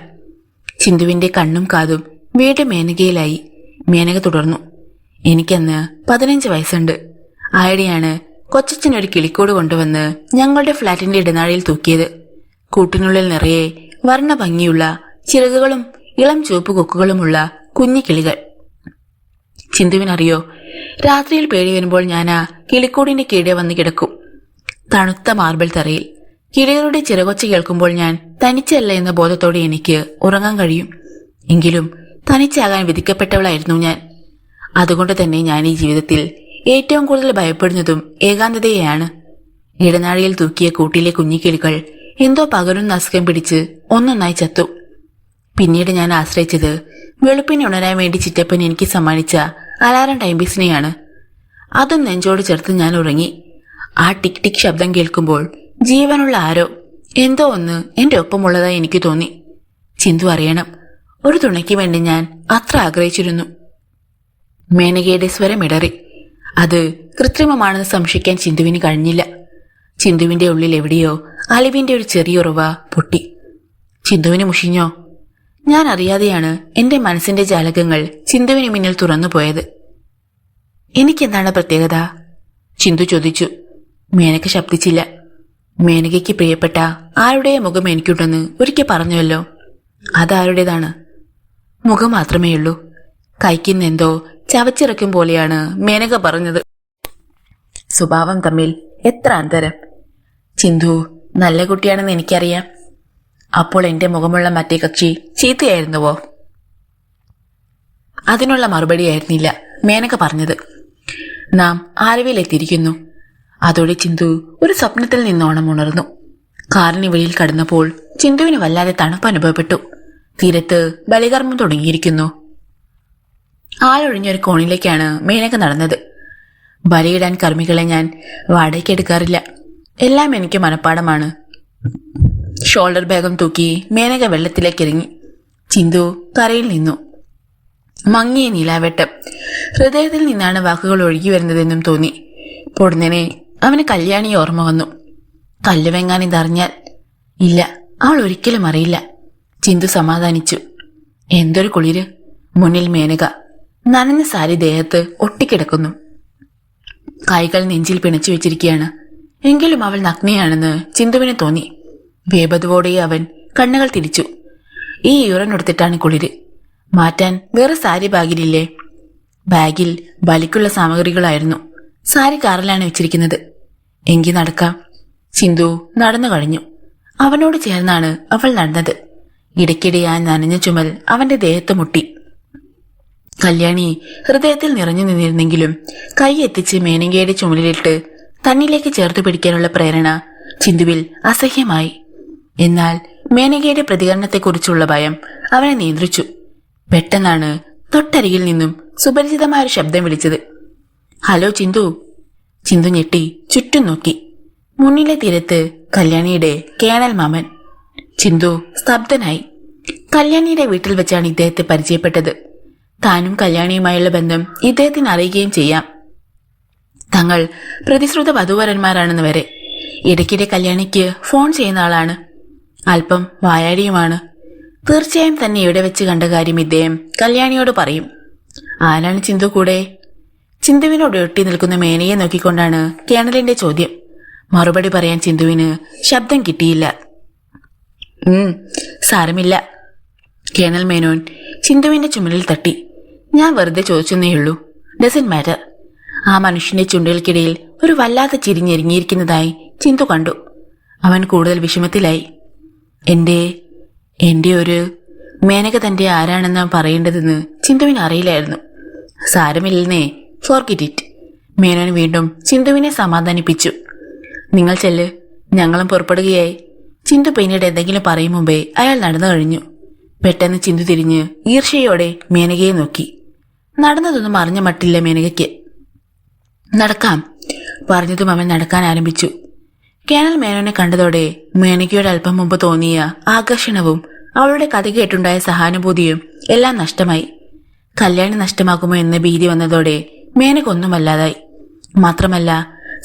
ചിന്തുവിന്റെ കണ്ണും കാതും വീണ്ടും മേനകയിലായി. മേനക തുടർന്നു. എനിക്കന്ന് 15 വയസ്സുണ്ട്. ആയിടെയാണ് കൊച്ചച്ഛൻ ഒരു കിളിക്കൂട് കൊണ്ടുവന്ന് ഞങ്ങളുടെ ഫ്ലാറ്റിന്റെ ഇടനാഴിയിൽ തൂക്കിയത്. കൂട്ടിനുള്ളിൽ നിറയെ വർണ്ണ ഭംഗിയുള്ള ചിറകുകളും ഇളം ചുവപ്പ് കൊക്കുകളുമുള്ള കുഞ്ഞു കിളികൾ. ചിന്തുവിനറിയോ, രാത്രിയിൽ പേടി വരുമ്പോൾ ഞാൻ ആ കിളിക്കൂടിന്റെ കീഴെ വന്ന് കിടക്കും. തണുത്ത മാർബിൾ തറയിൽ കിളികളുടെ ചിറകൊച്ച കേൾക്കുമ്പോൾ ഞാൻ തനിച്ചല്ല എന്ന ബോധത്തോടെ എനിക്ക് ഉറങ്ങാൻ കഴിയും. എങ്കിലും തനിച്ചാകാൻ വിധിക്കപ്പെട്ടവളായിരുന്നു ഞാൻ. അതുകൊണ്ട് തന്നെ ഞാൻ ഈ ജീവിതത്തിൽ ഏറ്റവും കൂടുതൽ ഭയപ്പെടുന്നതും ഏകാന്തതയെയാണ്. ഇടനാഴിയിൽ തൂക്കിയ കൂട്ടിലെ കുഞ്ഞിക്കിളികൾ എന്തോ പകരുന്ന അസുഖം പിടിച്ച് ഒന്നൊന്നായി ചത്തു. പിന്നീട് ഞാൻ ആശ്രയിച്ചത് വെളുപ്പിനെ ഉണരാൻ വേണ്ടി ചിറ്റപ്പൻ എനിക്ക് സമ്മാനിച്ച അലാറം ടൈംപീസിനെയാണ്. അതും നെഞ്ചോട് ചേർത്ത് ഞാൻ ഉറങ്ങി. ആ ടിക് ടിക് ശബ്ദം കേൾക്കുമ്പോൾ ജീവനുള്ള ആരോ എന്തോ ഒന്ന് എന്റെ ഒപ്പമുള്ളതായി എനിക്ക് തോന്നി. ചിന്തു അറിയണം, ഒരു തുണയ്ക്ക് വേണ്ടി ഞാൻ അത്ര ആഗ്രഹിച്ചിരുന്നു. മേനകയുടെ സ്വരം ഇടറി. അത് കൃത്രിമമാണെന്ന് സംശയിക്കാൻ ചിന്തുവിന് കഴിഞ്ഞില്ല. ചിന്തുവിന്റെ ഉള്ളിൽ എവിടെയോ അലിവിന്റെ ഒരു ചെറിയ ഉറവ പൊട്ടി. ചിന്തുവിന് മുഷിഞ്ഞോ? ഞാൻ അറിയാതെയാണ് എന്റെ മനസ്സിന്റെ ജാലകങ്ങൾ ചിന്തുവിന് മുന്നിൽ തുറന്നുപോയത്. എനിക്കെന്താണ് പ്രത്യേകത? ചിന്തു ചോദിച്ചു. മേനക ശബ്ദിച്ചില്ല. മേനകയ്ക്ക് പ്രിയപ്പെട്ട ആരുടെ മുഖം എനിക്കുണ്ടെന്ന് ഒരിക്കൽ പറഞ്ഞുവല്ലോ. അതാരുടേതാണ്? മുഖം മാത്രമേയുള്ളൂ. കൈക്കുന്നെന്തോ ചവച്ചിറക്കും പോലെയാണ് മേനക പറഞ്ഞത്. സ്വഭാവം തമ്മിൽ എത്ര അന്തരം! ചിന്തു നല്ല കുട്ടിയാണെന്ന് എനിക്കറിയാം. അപ്പോൾ എന്റെ മുഖമുള്ള മറ്റേ കക്ഷി ചീത്തയായിരുന്നുവോ? അതിനുള്ള മറുപടിയായിരുന്നില്ല മേനക പറഞ്ഞത്. നാം ആലുവയിലെത്തിയിരിക്കുന്നു. അതോടെ ചിന്തു ഒരു സ്വപ്നത്തിൽ നിന്നോണം ഉണർന്നു. കാറിന് വെളിയിൽ കടന്നപ്പോൾ ചിന്തുവിന് വല്ലാതെ തണുപ്പ് അനുഭവപ്പെട്ടു. തീരത്ത് ബലികർമ്മം തുടങ്ങിയിരിക്കുന്നു. ആളൊഴിഞ്ഞൊരു കോണിലേക്കാണ് മേനക നടന്നത്. ബലിയിടാൻ കർമ്മികളെ ഞാൻ വാടകയ്ക്ക് എടുക്കാറില്ല. എല്ലാം എനിക്ക് മനപ്പാടമാണ്. ഷോൾഡർ ബാഗും തൂക്കി മേനക വെള്ളത്തിലേക്ക് ഇറങ്ങി. ചിന്തു കരയിൽ നിന്നു. മങ്ങിയ നിലാവെട്ടം. ഹൃദയത്തിൽ നിന്നാണ് വാക്കുകൾ ഒഴുകി വരുന്നതെന്നും തോന്നി. പൊടുന്നനെ അവന് കല്യാണി ഓർമ്മ വന്നു. കല്ലുവെങ്ങാൻ ഇതറിഞ്ഞാൽ? ഇല്ല, അവൾ ഒരിക്കലും അറിയില്ല. ചിന്തു സമാധാനിച്ചു. എന്തൊരു കുളിര്! മുന്നിൽ മേനക നനഞ്ഞ സാരി ദേഹത്ത് ഒട്ടിക്കിടക്കുന്നു. കൈകൾ നെഞ്ചിൽ പിണച്ചു വെച്ചിരിക്കുകയാണ്. എങ്കിലും അവൾ നഗ്നയാണെന്ന് ചിന്തുവിന് തോന്നി. വേപതുവോടെ അവൻ കണ്ണുകൾ തിരിച്ചു. ഈ യൂറനെടുത്തിട്ടാണ് കുളിര്. മാറ്റാൻ വേറെ സാരി ബാഗിലില്ലേ? ബാഗിൽ ബലിക്കുള്ള സാമഗ്രികളായിരുന്നു. സാരി കാറിലാണ് വെച്ചിരിക്കുന്നത്. എങ്കിൽ നടക്കാം. ചിന്തു നടന്നു കഴിഞ്ഞു. അവനോട് ചേർന്നാണ് അവൾ നടന്നത്. ഇടയ്ക്കിടെ ആ നനഞ്ഞ ചുമൽ അവന്റെ ദേഹത്ത് മുട്ടി. കല്യാണി ഹൃദയത്തിൽ നിറഞ്ഞു നിന്നിരുന്നെങ്കിലും കൈ എത്തിച്ച് മേനകയുടെ ചുമലിലിട്ട് തന്നിലേക്ക് ചേർത്തു പിടിക്കാനുള്ള പ്രേരണ ചിന്തുവിൽ അസഹ്യമായി. എന്നാൽ മേനകയുടെ പ്രതികരണത്തെക്കുറിച്ചുള്ള ഭയം അവനെ നിയന്ത്രിച്ചു. പെട്ടെന്നാണ് തൊട്ടരികിൽ നിന്നും സുപരിചിതമായ ഒരു ശബ്ദം വിളിച്ചത്. ഹലോ ചിന്തു. ചിന്തു ഞെട്ടി ചുറ്റും നോക്കി. മുന്നിലെ തീരത്ത് കല്യാണിയുടെ കേണൽ മാമൻ. ചിന്തു സ്തബ്ധനായി. കല്യാണിയുടെ വീട്ടിൽ വെച്ചാണ് ഇദ്ദേഹത്തെ പരിചയപ്പെട്ടത്. താനും കല്യാണിയുമായുള്ള ബന്ധം ഇദ്ദേഹത്തിന് അറിയുകയും ചെയ്യാം. തങ്ങൾ പ്രതിശ്രുത വധൂവരന്മാരാണെന്ന് വരെ. ഇടയ്ക്കിടെ കല്യാണിക്ക് ഫോൺ ചെയ്യുന്ന ആളാണ്. അല്പം വായാടിയുമാണ്. തീർച്ചയായും തന്നെ ഇവിടെ വെച്ച് കണ്ട കാര്യം ഇദ്ദേഹം കല്യാണിയോട് പറയും. ആരാണ് ചിന്തു കൂടെ? ചിന്തുവിനോട് ഒട്ടി നിൽക്കുന്ന മേനയെ നോക്കിക്കൊണ്ടാണ് കേണലിന്റെ ചോദ്യം. മറുപടി പറയാൻ ചിന്തുവിന് ശബ്ദം കിട്ടിയില്ല. സാരമില്ല. കേണൽ മേനോൻ ചിന്തുവിന്റെ ചുമലിൽ തട്ടി. ഞാൻ വെറുതെ ചോദിച്ചെന്നേയുള്ളൂ. Doesn't matter. ആ മനുഷ്യന്റെ ചുണ്ടുകൾക്കിടയിൽ ഒരു വല്ലാത്ത ചിരിഞ്ഞെരിങ്ങിയിരിക്കുന്നതായി ചിന്തു കണ്ടു. അവൻ കൂടുതൽ വിഷമത്തിലായി. എന്റെ ഒരു മേനക തന്റെ ആരാണെന്ന് പറയേണ്ടതെന്ന് ചിന്തുവിന് അറിയില്ലായിരുന്നു. സാരമില്ലെന്നേ, ഫോർഗെറ്റ് ഇറ്റ്. മേനോൻ വീണ്ടും ചിന്തുവിനെ സമാധാനിപ്പിച്ചു. നിങ്ങൾ ചെല്ല്, ഞങ്ങളും പുറപ്പെടുകയായി. ചിന്തു പിന്നീട് എന്തെങ്കിലും പറയും മുമ്പേ അയാൾ നടന്നു കഴിഞ്ഞു. പെട്ടെന്ന് ചിന്തു തിരിഞ്ഞ് ഈർഷ്യയോടെ മേനകയെ നോക്കി. നടന്നതൊന്നും അറിഞ്ഞ മട്ടില്ല മേനകയ്ക്ക്. നടക്കാം പറഞ്ഞതും അവൻ നടക്കാൻ ആരംഭിച്ചു. കേണൽ മേനോനെ കണ്ടതോടെ മേനകയോട് അല്പം മുമ്പ് തോന്നിയ ആകർഷണവും അവളുടെ കഥ കേട്ടുണ്ടായ സഹാനുഭൂതിയും എല്ലാം നഷ്ടമായി. കല്യാണി നഷ്ടമാകുമോ എന്ന ഭീതി വന്നതോടെ മേനക ഒന്നുമല്ലാതായി. മാത്രമല്ല,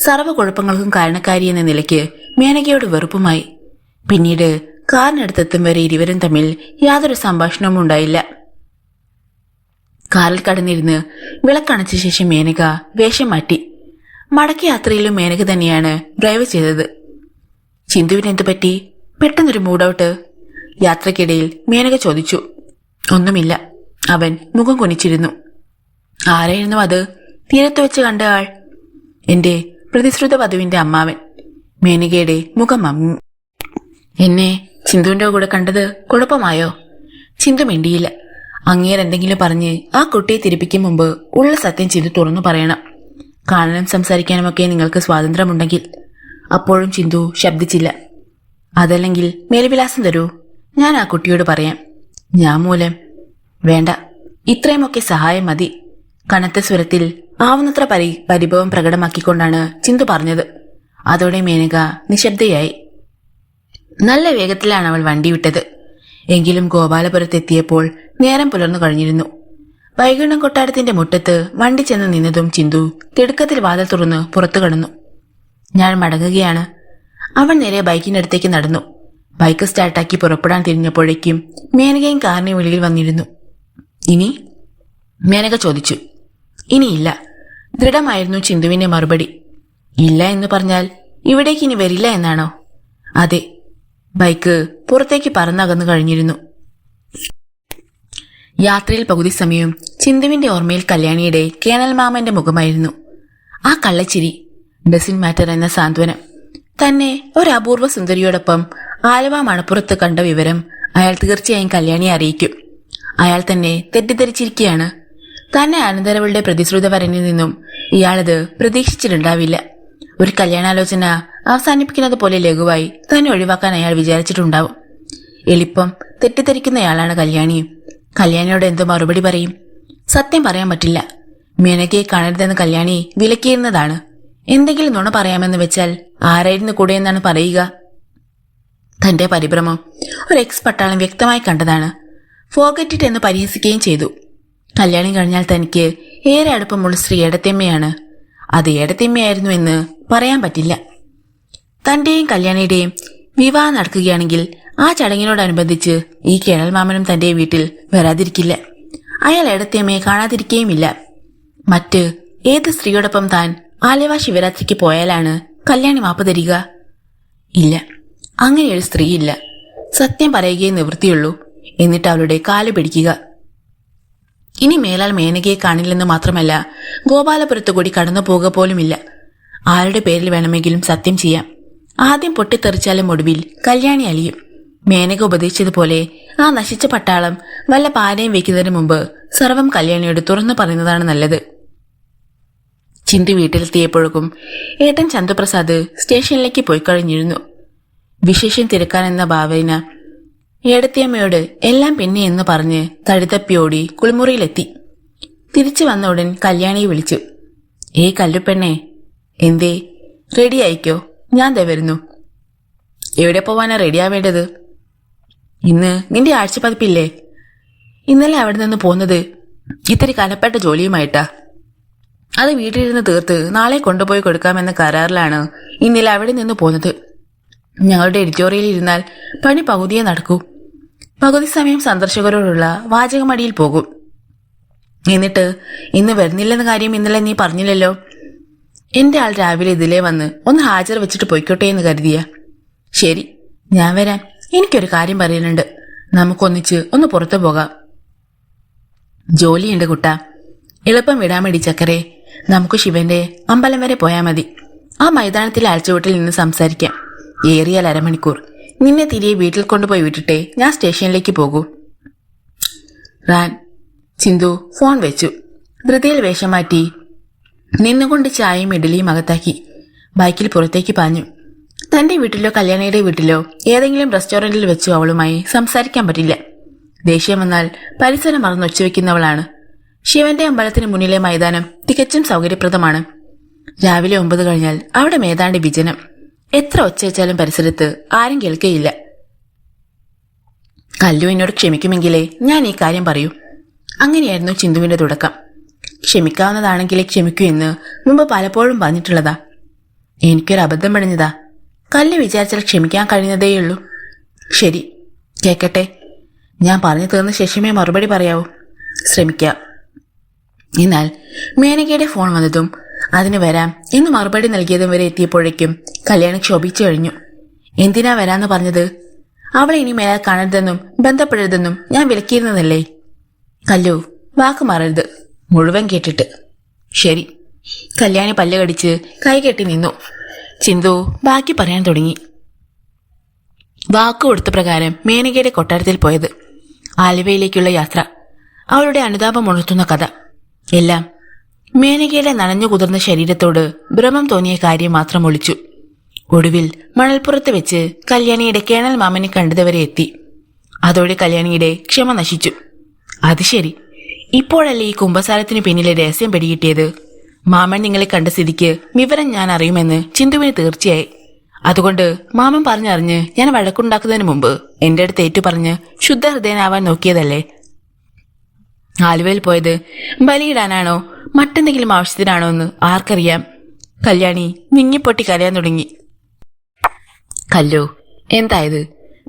സർവ്വ കുഴപ്പങ്ങൾക്കും കാരണക്കാരി എന്ന നിലയ്ക്ക് മേനകയോട് വെറുപ്പുമായി. പിന്നീട് കാറിനടുത്തെത്തും വരെ ഇരുവരും തമ്മിൽ യാതൊരു സംഭാഷണവും ഉണ്ടായില്ല. കാറിൽ കടന്നിരുന്ന് വിളക്കണച്ച ശേഷം മേനക വേഷം മാറ്റി. മടക്ക യാത്രയിലും മേനക തന്നെയാണ് ഡ്രൈവ് ചെയ്തത്. ചിന്തുവിന് എന്തു പറ്റി? പെട്ടെന്നൊരു മൂഡൌട്ട്. യാത്രക്കിടയിൽ മേനക ചോദിച്ചു. ഒന്നുമില്ല. അവൻ മുഖം കുനിച്ചിരുന്നു. ആരായിരുന്നു അത്? തീരത്ത് വെച്ച് കണ്ട ആൾ. എന്റെ പ്രതിശ്രുത വധുവിന്റെ അമ്മാവൻ. മേനകയുടെ മുഖം മങ്ങി. എന്നെ ചിന്തുവിന്റെ കൂടെ കണ്ടത് കുഴപ്പമായോ? ചിന്തു മിണ്ടിയില്ല. അങ്ങേരെന്തെങ്കിലും പറഞ്ഞ് ആ കുട്ടിയെ തിരിപ്പിക്കും മുമ്പ് ഉള്ള സത്യം ചിന്തു തുറന്നു പറയണം. കാണാനും സംസാരിക്കാനുമൊക്കെ നിങ്ങൾക്ക് സ്വാതന്ത്ര്യമുണ്ടെങ്കിൽ. അപ്പോഴും ചിന്തു ശബ്ദിച്ചില്ല. അതല്ലെങ്കിൽ മേൽവിലാസം തരൂ, ഞാൻ ആ കുട്ടിയോട് പറയാം. ഞാൻ മൂലം വേണ്ട, ഇത്രയുമൊക്കെ സഹായം മതി. കനത്ത സ്വരത്തിൽ ആവുന്നത്ര പരിഭവം പ്രകടമാക്കിക്കൊണ്ടാണ് ചിന്തു പറഞ്ഞത്. അതോടെ മേനക നിശബ്ദയായി. നല്ല വേഗത്തിലാണ് അവൾ വണ്ടി വിട്ടത്. എങ്കിലും ഗോപാലപുരത്തെത്തിയപ്പോൾ നേരം പുലർന്നു കഴിഞ്ഞിരുന്നു. വൈകുണ്ഠം കൊട്ടാരത്തിന്റെ മുറ്റത്ത് വണ്ടി ചെന്ന് നിന്നതും ചിന്തു തിടുക്കത്തിൽ വാതിൽ തുറന്ന് പുറത്തു കടന്നു. ഞാൻ മടങ്ങുകയാണ്. അവൻ നേരെ ബൈക്കിനടുത്തേക്ക് നടന്നു. ബൈക്ക് സ്റ്റാർട്ടാക്കി പുറപ്പെടാൻ തിരിഞ്ഞപ്പോഴേക്കും മേനകയും കാറിന് വെളിയിൽ വന്നിരുന്നു. ഇനി? മേനക ചോദിച്ചു. ഇനിയില്ല. ദൃഢമായിരുന്നു ചിന്തുവിന്റെ മറുപടി. ഇല്ല എന്ന് പറഞ്ഞാൽ ഇവിടേക്ക് ഇനി വരില്ല എന്നാണോ? അതെ. ബൈക്ക് പുറത്തേക്ക് പറന്നകന്നു കഴിഞ്ഞിരുന്നു. യാത്രയിൽ പകുതി സമയം ചിന്തുവിന്റെ ഓർമ്മയിൽ കല്യാണിയുടെ കേണൽ മാമന്റെ മുഖമായിരുന്നു. ആ കള്ളച്ചിരി, ഡസൻ മാറ്റർ എന്ന സാന്ത്വനം. തന്നെ ഒരു അപൂർവ സുന്ദരിയോടൊപ്പം ആലുവ മണപ്പുറത്ത് കണ്ട വിവരം അയാൾ തീർച്ചയായും കല്യാണിയെ അറിയിക്കും. അയാൾ തന്നെ തെറ്റിദ്ധരിച്ചിരിക്കുകയാണ്. തന്നെ അനന്തരവളുടെ പ്രതിശ്രുത വരനിൽ നിന്നും ഇയാളത് പ്രതീക്ഷിച്ചിട്ടുണ്ടാവില്ല. ഒരു കല്യാണാലോചന അവസാനിപ്പിക്കുന്നത് പോലെ ലഘുവായി തന്നെ ഒഴിവാക്കാൻ അയാൾ വിചാരിച്ചിട്ടുണ്ടാവും. എളുപ്പം തെറ്റിദ്ധരിക്കുന്നയാളാണ് കല്യാണിയും. കല്യാണിയോട് എന്ത് മറുപടി പറയും? സത്യം പറയാൻ പറ്റില്ല. മേനകയെ കാണരുതെന്ന് കല്യാണി വിലക്കിയിരുന്നതാണ്. എന്തെങ്കിലും നുണ പറയാമെന്ന് വെച്ചാൽ ആരായിരുന്നു കൂടെയെന്നാണ് പറയുക? തന്റെ പരിഭ്രമം ഒരു എക്സ് പട്ടാളം വ്യക്തമായി കണ്ടതാണ്. ഫോർഗെറ്റ് ഇറ്റ് എന്ന് പരിഹസിക്കുകയും ചെയ്തു. കല്യാണം കഴിഞ്ഞാൽ തനിക്ക് ഏറെ അടുപ്പമുള്ള സ്ത്രീ ഏടത്തിയമ്മയാണ്. അത് ഏടത്തിയമ്മയായിരുന്നു എന്ന് പറയാൻ പറ്റില്ല. തന്റെയും കല്യാണിയുടെയും വിവാഹം നടക്കുകയാണെങ്കിൽ ആ ചടങ്ങിനോടനുബന്ധിച്ച് ഈ കേണൽ മാമനും തന്റെ വീട്ടിൽ വരാതിരിക്കില്ല. അയാൾ ഏടത്തിയമ്മയെ കാണാതിരിക്കുകയുമില്ല. മറ്റ് ഏത് സ്ത്രീയോടൊപ്പം താൻ ആലുവ ശിവരാത്രിക്ക് പോയാലാണ് കല്യാണി മാപ്പ് തരിക? ഇല്ല, അങ്ങനെയൊരു സ്ത്രീയില്ല. സത്യം പറയുകയെ നിവൃത്തിയുള്ളൂ. എന്നിട്ട് അവളുടെ കാല് പിടിക്കുക. ഇനി മേലാൽ മേനകയെ കാണില്ലെന്ന് മാത്രമല്ല, ഗോപാലപുരത്തു കൂടി കടന്നു പോകുക പോലുമില്ല. ആരുടെ പേരിൽ വേണമെങ്കിലും സത്യം ചെയ്യാം. ആദ്യം പൊട്ടിത്തെറിച്ചാലും ഒടുവിൽ കല്യാണി അലിയും. മേനക ഉപദേശിച്ചതുപോലെ ആ നശിച്ച പട്ടാളം വല്ല പാരയും വെക്കുന്നതിന് മുമ്പ് സർവം കല്യാണിയോട് തുറന്നു പറയുന്നതാണ് നല്ലത്. ചിന്തു വീട്ടിലെത്തിയപ്പോഴേക്കും ഏട്ടൻ ചന്തുപ്രസാദ് സ്റ്റേഷനിലേക്ക് പോയി കഴിഞ്ഞിരുന്നു. വിശേഷം തിരക്കാനെന്ന ഭാവേന ഏടത്തിയമ്മയോട് എല്ലാം പിന്നെ എന്ന് പറഞ്ഞ് തഴുതപ്പിയോടി കുളിമുറിയിലെത്തി. തിരിച്ചു വന്ന ഉടൻ കല്യാണിയെ വിളിച്ചു. കല്ലുപ്പെണ്ണേ, എന്തേ? റെഡി ആയിക്കോ, ഞാൻ ദേ വരുന്നു. എവിടെ പോവാനാ റെഡിയാവേണ്ടത്? ഇന്ന് നിന്റെ ആഴ്ചപ്പതിപ്പില്ലേ? ഇന്നലെ അവിടെ നിന്ന് പോന്നത് ഇത്തിരി കനപ്പെട്ട ജോലിയുമായിട്ടാ. അത് വീട്ടിലിരുന്ന് തീർത്ത് നാളെ കൊണ്ടുപോയി കൊടുക്കാമെന്ന കരാറിലാണ് ഇന്നലെ അവിടെ നിന്ന് പോന്നത്. ഞങ്ങളുടെ എഡിറ്റോറിയലിൽ ഇരുന്നാൽ പണി പകുതിയെ നടക്കൂ. പകുതി സമയം സന്ദർശകരോടുള്ള വാചകമടിയിൽ പോകും. എന്നിട്ട് ഇന്ന് വരുന്നില്ലെന്ന കാര്യം ഇന്നലെ നീ പറഞ്ഞില്ലല്ലോ. എന്റെ ആൾ രാവിലെ ഇതിലേ വന്ന് ഒന്ന് ഹാജർ വെച്ചിട്ട് പൊയ്ക്കോട്ടെ എന്ന് കരുതിയ. ശരി, ഞാൻ വരാം. എനിക്കൊരു കാര്യം പറയാനുണ്ട്. നമുക്കൊന്നിച്ച് ഒന്ന് പുറത്തു പോകാം. ജോലിയുണ്ട് കുട്ടാ. എളുപ്പം വിടാൻ വേണ്ടി ചക്കരെ. നമുക്ക് ശിവന്റെ അമ്പലം വരെ പോയാൽ മതി. ആ മൈതാനത്തിലെ ആഴ്ചവട്ടിൽ നിന്ന് സംസാരിക്കാം. ഏറിയാൽ അരമണിക്കൂർ. നിന്നെ തിരികെ വീട്ടിൽ കൊണ്ടുപോയി വിട്ടിട്ടേ ഞാൻ സ്റ്റേഷനിലേക്ക് പോകൂ. റാൻ. ചിന്തു ഫോൺ വെച്ചു. ധൃതിയിൽ വേഷം മാറ്റി നിന്നുകൊണ്ട് ചായയും ഇഡലിയും അകത്താക്കി ബൈക്കിൽ പുറത്തേക്ക് പാഞ്ഞു. തന്റെ വീട്ടിലോ കല്യാണിയുടെ വീട്ടിലോ ഏതെങ്കിലും റെസ്റ്റോറന്റിൽ വെച്ചോ അവളുമായി സംസാരിക്കാൻ പറ്റില്ല. ദേഷ്യം വന്നാൽ പരിസരം മറന്ന് ഒച്ചവെക്കുന്നവളാണ്. ശിവന്റെ അമ്പലത്തിന് മുന്നിലെ മൈതാനം തികച്ചും സൗകര്യപ്രദമാണ്. രാവിലെ 9 കഴിഞ്ഞാൽ അവിടെ മേതാണ്ട് വിജനം. എത്ര ഒച്ച വെച്ചാലും പരിസരത്ത് ആരും കേൾക്കുകയില്ല. കല്ലു എന്നോട് ക്ഷമിക്കുമെങ്കിലേ ഞാൻ ഈ കാര്യം പറയൂ. അങ്ങനെയായിരുന്നു ചിന്തുവിന്റെ തുടക്കം. ക്ഷമിക്കാവുന്നതാണെങ്കിലേ ക്ഷമിക്കൂ എന്ന് മുമ്പ് പലപ്പോഴും പറഞ്ഞിട്ടുള്ളതാ. എനിക്കൊരു അബദ്ധം പണിഞ്ഞതാ. കല്ല് വിചാരിച്ചാൽ ക്ഷമിക്കാൻ കഴിയുന്നതേയുള്ളൂ. ശരി, കേക്കട്ടെ. ഞാൻ പറഞ്ഞു തീർന്ന ശേഷമേ മറുപടി പറയാവൂ. ശ്രമിക്കാം. എന്നാൽ മേനകയുടെ ഫോൺ വന്നതും അതിന് വരാം എന്ന് മറുപടി നൽകിയതും വരെ എത്തിയപ്പോഴേക്കും കല്യാണി ക്ഷോഭിച്ചു കഴിഞ്ഞു. എന്തിനാ വരാന്ന് പറഞ്ഞത്? അവളെ ഇനി മേലാൽ കാണരുതെന്നും ബന്ധപ്പെടരുതെന്നും ഞാൻ വിലക്കിയിരുന്നതല്ലേ? കല്ലു, വാക്ക് മാറരുത്. മുഴുവൻ കേട്ടിട്ട്. ശരി. കല്യാണി പല്ല് കടിച്ച് കൈകെട്ടി നിന്നു. ചിന്തു ബാക്കി പറയാൻ തുടങ്ങി. വാക്കു കൊടുത്ത പ്രകാരം മേനകയുടെ കൊട്ടാരത്തിൽ പോയത്. ആലുവയിലേക്കുള്ള യാത്ര. അവളുടെ അനുതാപം ഉണർത്തുന്ന കഥ. എല്ലാം മേനകയുടെ നനഞ്ഞു കുതിർന്ന ശരീരത്തോട് ഭ്രമം തോന്നിയ കാര്യം മാത്രം ഒളിച്ചു. ഒടുവിൽ മണൽപ്പുറത്ത് വെച്ച് കല്യാണിയുടെ കേണൽ മാമനെ കണ്ടതുവരെ എത്തി. അതോടെ കല്യാണിയുടെ ക്ഷമ നശിച്ചു. അത് ശരി, ഇപ്പോഴല്ലേ ഈ കുംഭസാരത്തിന് പിന്നിലെ രഹസ്യം പിടികിട്ടിയത്? മാമൻ നിങ്ങളെ കണ്ട സ്ഥിതിക്ക് വിവരം ഞാൻ അറിയുമെന്ന് ചിന്തുവിന് തീർച്ചയായി. അതുകൊണ്ട് മാമൻ പറഞ്ഞറിഞ്ഞ് ഞാൻ വഴക്കുണ്ടാക്കുന്നതിന് മുമ്പ് എന്റെ അടുത്ത് ഏറ്റുപറഞ്ഞ് ശുദ്ധഹൃദയനാവാൻ നോക്കിയതല്ലേ? ആലുവയിൽ പോയത് ബലിയിടാനാണോ മറ്റെന്തെങ്കിലും ആവശ്യത്തിനാണോ എന്ന് ആർക്കറിയാം? കല്യാണി വിങ്ങിപ്പൊട്ടി കരയാൻ തുടങ്ങി. കല്ലു, എന്തായത്?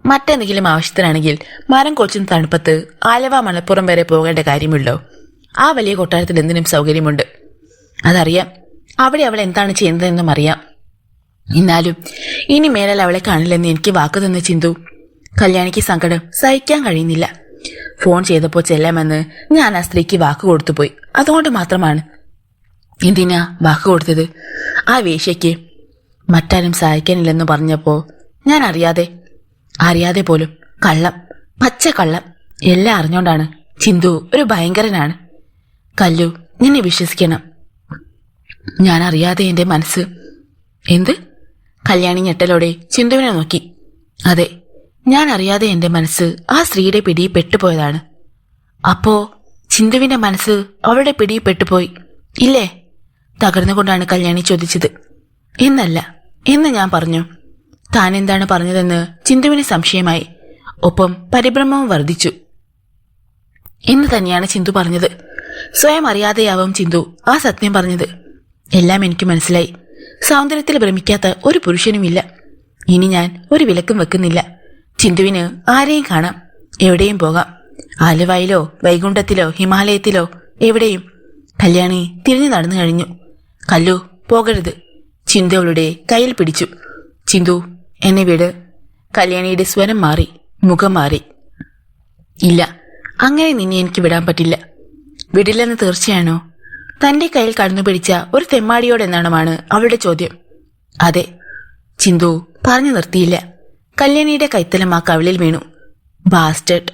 മറ്റെന്തെങ്കിലും ആവശ്യത്തിനാണെങ്കിൽ മരം കൊച്ചുന്ന തണുപ്പത്ത് ആലുവ മണപ്പുറം വരെ പോകേണ്ട കാര്യമുള്ളോ? ആ വലിയ കൊട്ടാരത്തിൽ എന്തിനും സൗകര്യമുണ്ട്. അതറിയാം. അവിടെ അവൾ എന്താണ് ചെയ്യുന്നതെന്നും അറിയാം. എന്നാലും ഇനി മേലാൽ അവളെ കാണില്ലെന്ന് എനിക്ക് വാക്ക് തന്ന ചിന്തു. കല്യാണിക്ക് സങ്കടം സഹിക്കാൻ കഴിയുന്നില്ല. ഫോൺ ചെയ്തപ്പോൾ ചെല്ലാമെന്ന് ഞാൻ ആ സ്ത്രീക്ക് വാക്ക് കൊടുത്തുപോയി. അതുകൊണ്ട് മാത്രമാണ്. എന്തിനാ വാക്ക് കൊടുത്തത്? ആ വേശ്യയ്ക്ക്. മറ്റാരും സഹായിക്കാനില്ലെന്ന് പറഞ്ഞപ്പോ ഞാൻ അറിയാതെ പോലും കള്ളം, പച്ച കള്ളം. എല്ലാം അറിഞ്ഞോണ്ടാണ്. ചിന്തു ഒരു ഭയങ്കരനാണ്. കല്ലു, നിന്നെ വിശ്വസിക്കണം. ഞാൻ അറിയാതെ എന്റെ മനസ്സ്. എന്ത്? കല്യാണി ഞെട്ടലോടെ ചിന്തുവിനെ നോക്കി. അതെ, ഞാൻ അറിയാതെ എന്റെ മനസ്സ് ആ സ്ത്രീയുടെ പിടിയിൽ പെട്ടുപോയതാണ്. അപ്പോ ചിന്തുവിന്റെ മനസ്സ് അവളുടെ പിടിയിൽ പെട്ടുപോയി ഇല്ലേ? തകർന്നുകൊണ്ടാണ് കല്യാണി ചോദിച്ചത്. എന്നല്ല, എന്ന് ഞാൻ പറഞ്ഞു. താൻ എന്താണ് പറഞ്ഞതെന്ന് ചിന്തുവിന് സംശയമായി. ഒപ്പം പരിഭ്രമവും വർദ്ധിച്ചു. എന്ന് തന്നെയാണ് ചിന്തു പറഞ്ഞത്. സ്വയം അറിയാതെയാവും ചിന്തു ആ സത്യം പറഞ്ഞത്. എല്ലാം എനിക്ക് മനസ്സിലായി. സൗന്ദര്യത്തിൽ ഭ്രമിക്കാത്ത ഒരു പുരുഷനുമില്ല. ഇനി ഞാൻ ഒരു വിലക്കും വെക്കുന്നില്ല. ചിന്തുവിന് ആരെയും കാണാം, എവിടെയും പോകാം. ആലുവയിലോ വൈകുണ്ഠത്തിലോ ഹിമാലയത്തിലോ എവിടെയും. കല്യാണി തിരിഞ്ഞു നടന്നു കഴിഞ്ഞു. കല്ലു, പോകരുത്. ചിന്തു അവളുടെ കയ്യിൽ പിടിച്ചു. ചിന്തു, എന്നെ വിട്. കല്യാണിയുടെ സ്വരം മാറി, മുഖം മാറി. ഇല്ല, അങ്ങനെ നിന്നെ എനിക്ക് വിടാൻ പറ്റില്ല. വിടില്ലെന്ന് തീർച്ചയാണോ? തന്റെ കയ്യിൽ കടന്നുപിടിച്ച ഒരു തെമ്മാടിയോടെന്നാണുമാണ് അവളുടെ ചോദ്യം. അതെ. ചിന്തു പറഞ്ഞു നിർത്തിയില്ല. കല്യാണിയുടെ കൈത്തലം ആ കവിളിൽ വീണു. ബാസ്റ്റഡ്.